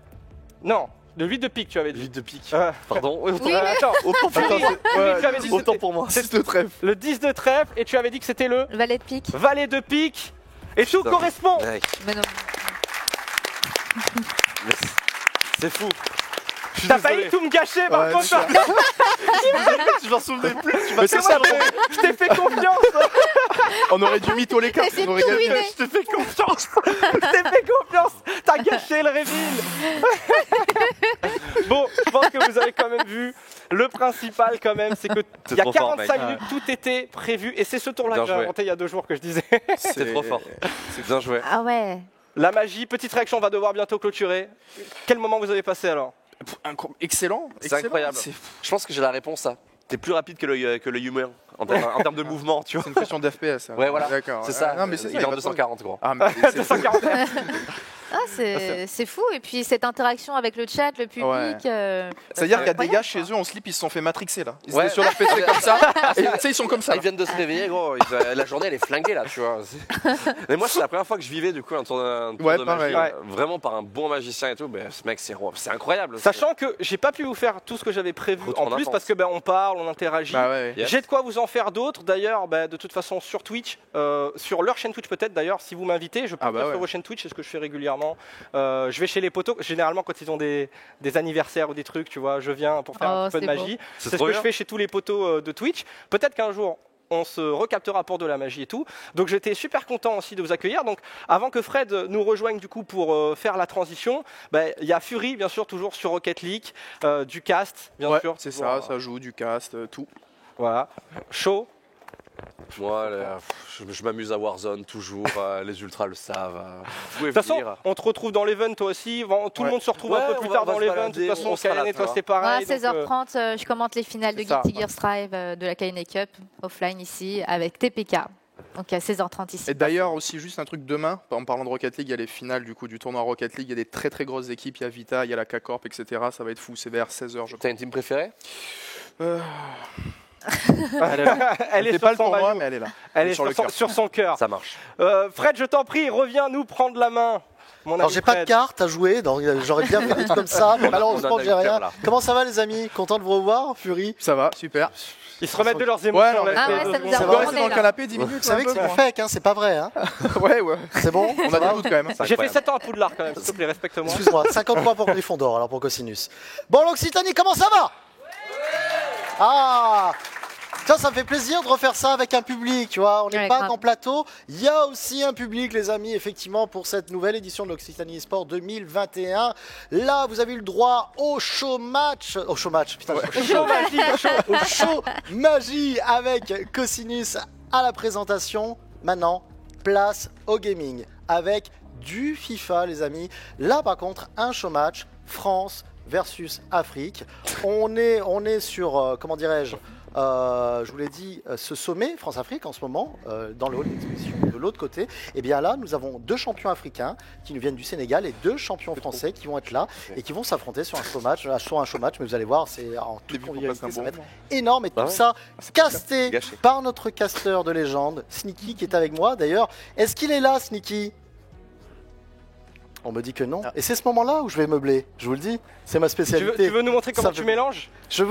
Non, le 8 de pique, tu avais dit. 8 de pique. Ah. Pardon. Oui, mais- Attends, tu avais dit que Autant c'était pour moi. 6 de trèfle. le 10 de trèfle et tu avais dit que c'était le Valet de pique. valet de pique. Et tout Putain. correspond. Mec, Mais non. mais c'est fou. Je suis T'as désolé. failli tout me gâcher, par Ouais, contre. c'est ça. Je m'en souvenais plus. Tu Mais c'est ça, Je t'ai fait confiance. on aurait dû mytho les cartes. C'est on aurait tout gagné. ruiné. Je te fais confiance. Je t'ai fait confiance. T'as gâché le reveal. Bon, je pense que vous avez quand même vu. Le principal, quand même, c'est que il y a trop fort, 45 mec. minutes, tout était prévu. Et c'est ce tour-là Bien que j'ai joué. inventé il y a 2 jours que je disais. C'est trop fort. C'est bien joué. Ah ouais. La magie, petite réaction, on va devoir bientôt clôturer. Quel moment vous avez passé alors? Excellent. C'est excellent. incroyable. Je pense que j'ai la réponse à. T'es plus rapide que le humain en termes de mouvement, tu vois. C'est une question d'FPS. Ouais, voilà. D'accord. C'est ça. Non, mais c'est ça. Il est en 240, gros. Ah, mais c'est 240. C'est fou. Et puis cette interaction avec le chat, le public. C'est-à-dire qu'il y a des gars chez eux en slip, ils se sont fait matrixer là. Ils étaient sur leur PC comme ça. Et ils sont comme ça. Ils viennent de se réveiller, gros. La journée, elle est flinguée là, tu vois. Mais moi, c'est la première fois que je vivais du coup un tour de magie. Vraiment par un bon magicien et tout. Mais ce mec, c'est incroyable. Sachant que j'ai pas pu vous faire tout ce que j'avais prévu en plus parce que on parle, on interagit. J'ai de quoi vous en faire d'autres. D'ailleurs, de toute façon sur Twitch, sur leur chaîne Twitch peut-être. D'ailleurs, si vous m'invitez, je peux venir sur vos chaînes Twitch. C'est ce que je fais régulièrement. Je vais chez les potos. Généralement, quand ils ont des anniversaires ou des trucs, tu vois, je viens pour faire un petit peu de magie. C'est ce que je fais chez tous les potos de Twitch. Peut-être qu'un jour on se recaptera pour de la magie et tout. Donc j'étais super content aussi de vous accueillir. Donc avant que Fred nous rejoigne du coup pour faire la transition, il y a Fury bien sûr toujours sur Rocket League, du cast bien sûr. C'est ça joue du cast, tout. Voilà. Chaud. Moi, je m'amuse à Warzone toujours, les ultras le savent. De toute façon, on te retrouve dans l'event toi aussi. Tout le monde se retrouve un peu plus tard dans l'event. De toute façon, Kayen et toi c'est pareil. À 16h30, je commente les finales de Guilty Gear Strive de la Kayen Cup offline ici avec TPK. Donc à 16h30 ici. Et d'ailleurs aussi juste un truc demain, en parlant de Rocket League, il y a les finales du tournoi Rocket League, il y a des très très grosses équipes, il y a Vita, il y a la K-Corp, etc. Ça va être fou, c'est vers 16h je crois. T'as une team préférée Elle est pas le tournoi, mais elle est là. Elle est sur son cœur. Ça marche. Fred, je t'en prie, reviens nous prendre la main. Alors j'ai pas de carte à jouer, donc j'aurais bien fait des trucs comme ça, mais malheureusement j'ai rien. Comment ça va les amis? Content de vous revoir, Fury? Ça va, super. Ils se remettent de leurs émotions. Ça nous a retourné dans le canapé 10 minutes. Vous savez que c'est du fake, hein, c'est pas vrai. Hein. Ouais. C'est bon? On a des doutes quand même. J'ai fait 7 ans à Poudlard quand même, s'il te plaît, respecte-moi. Excuse-moi, 53 pour Gryffondor, alors pour Cosinus. Bon, l'Occitanie, comment ça va? Ah! Ça me fait plaisir de refaire ça avec un public, tu vois. On n'est pas qu'en plateau. Il y a aussi un public, les amis, effectivement, pour cette nouvelle édition de l'Occitanie Esport 2021. Là, vous avez eu le droit au show match. Au show match, putain. Au show magie avec Cosinus à la présentation. Maintenant, place au gaming avec du FIFA, les amis. Là, par contre, un show match France versus Afrique. On est sur, comment dirais-je, je vous l'ai dit, ce sommet France-Afrique en ce moment, dans le hall d'exposition de l'autre côté, et bien là, nous avons 2 champions africains qui nous viennent du Sénégal et 2 champions français qui vont être là et qui vont s'affronter sur un show match, mais vous allez voir, c'est en toute convivialité, ça va être énorme et tout ça casté par notre casteur de légende, Sneaky, qui est avec moi. D'ailleurs, est-ce qu'il est là, Sneaky? On me dit que non. Et c'est ce moment-là où je vais meubler. Je vous le dis, c'est ma spécialité. Tu veux nous montrer comment tu mélanges? Je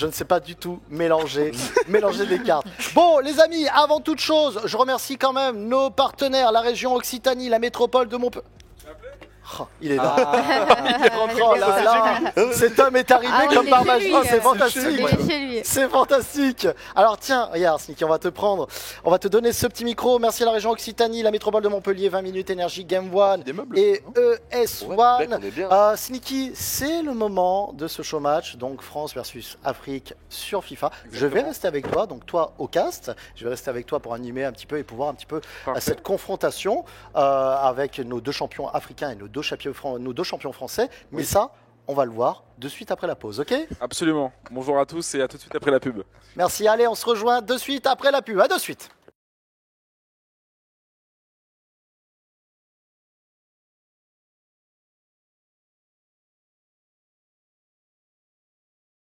ne sais pas du tout mélanger des cartes. Bon, les amis, avant toute chose, je remercie quand même nos partenaires, la région Occitanie, la métropole de Montpellier. Oh, il est là. Il est rentré. Oh là là. Cet homme est arrivé comme par magie. C'est fantastique. C'est fantastique. Alors tiens, regarde Sneaky, on va te donner ce petit micro. Merci à la région Occitanie, la métropole de Montpellier, 20 minutes énergie Game One et ES1. Sneaky, c'est le moment de ce show match, donc France versus Afrique sur FIFA. Exactement. Je vais rester avec toi, donc toi au cast. Je vais rester avec toi pour animer un petit peu et pouvoir un petit peu cette confrontation avec nos 2 champions africains et nos 2 champions français, mais ça, on va le voir de suite après la pause, ok? Absolument. Bonjour à tous et à tout de suite après la pub. Merci, allez, on se rejoint de suite après la pub. À de suite.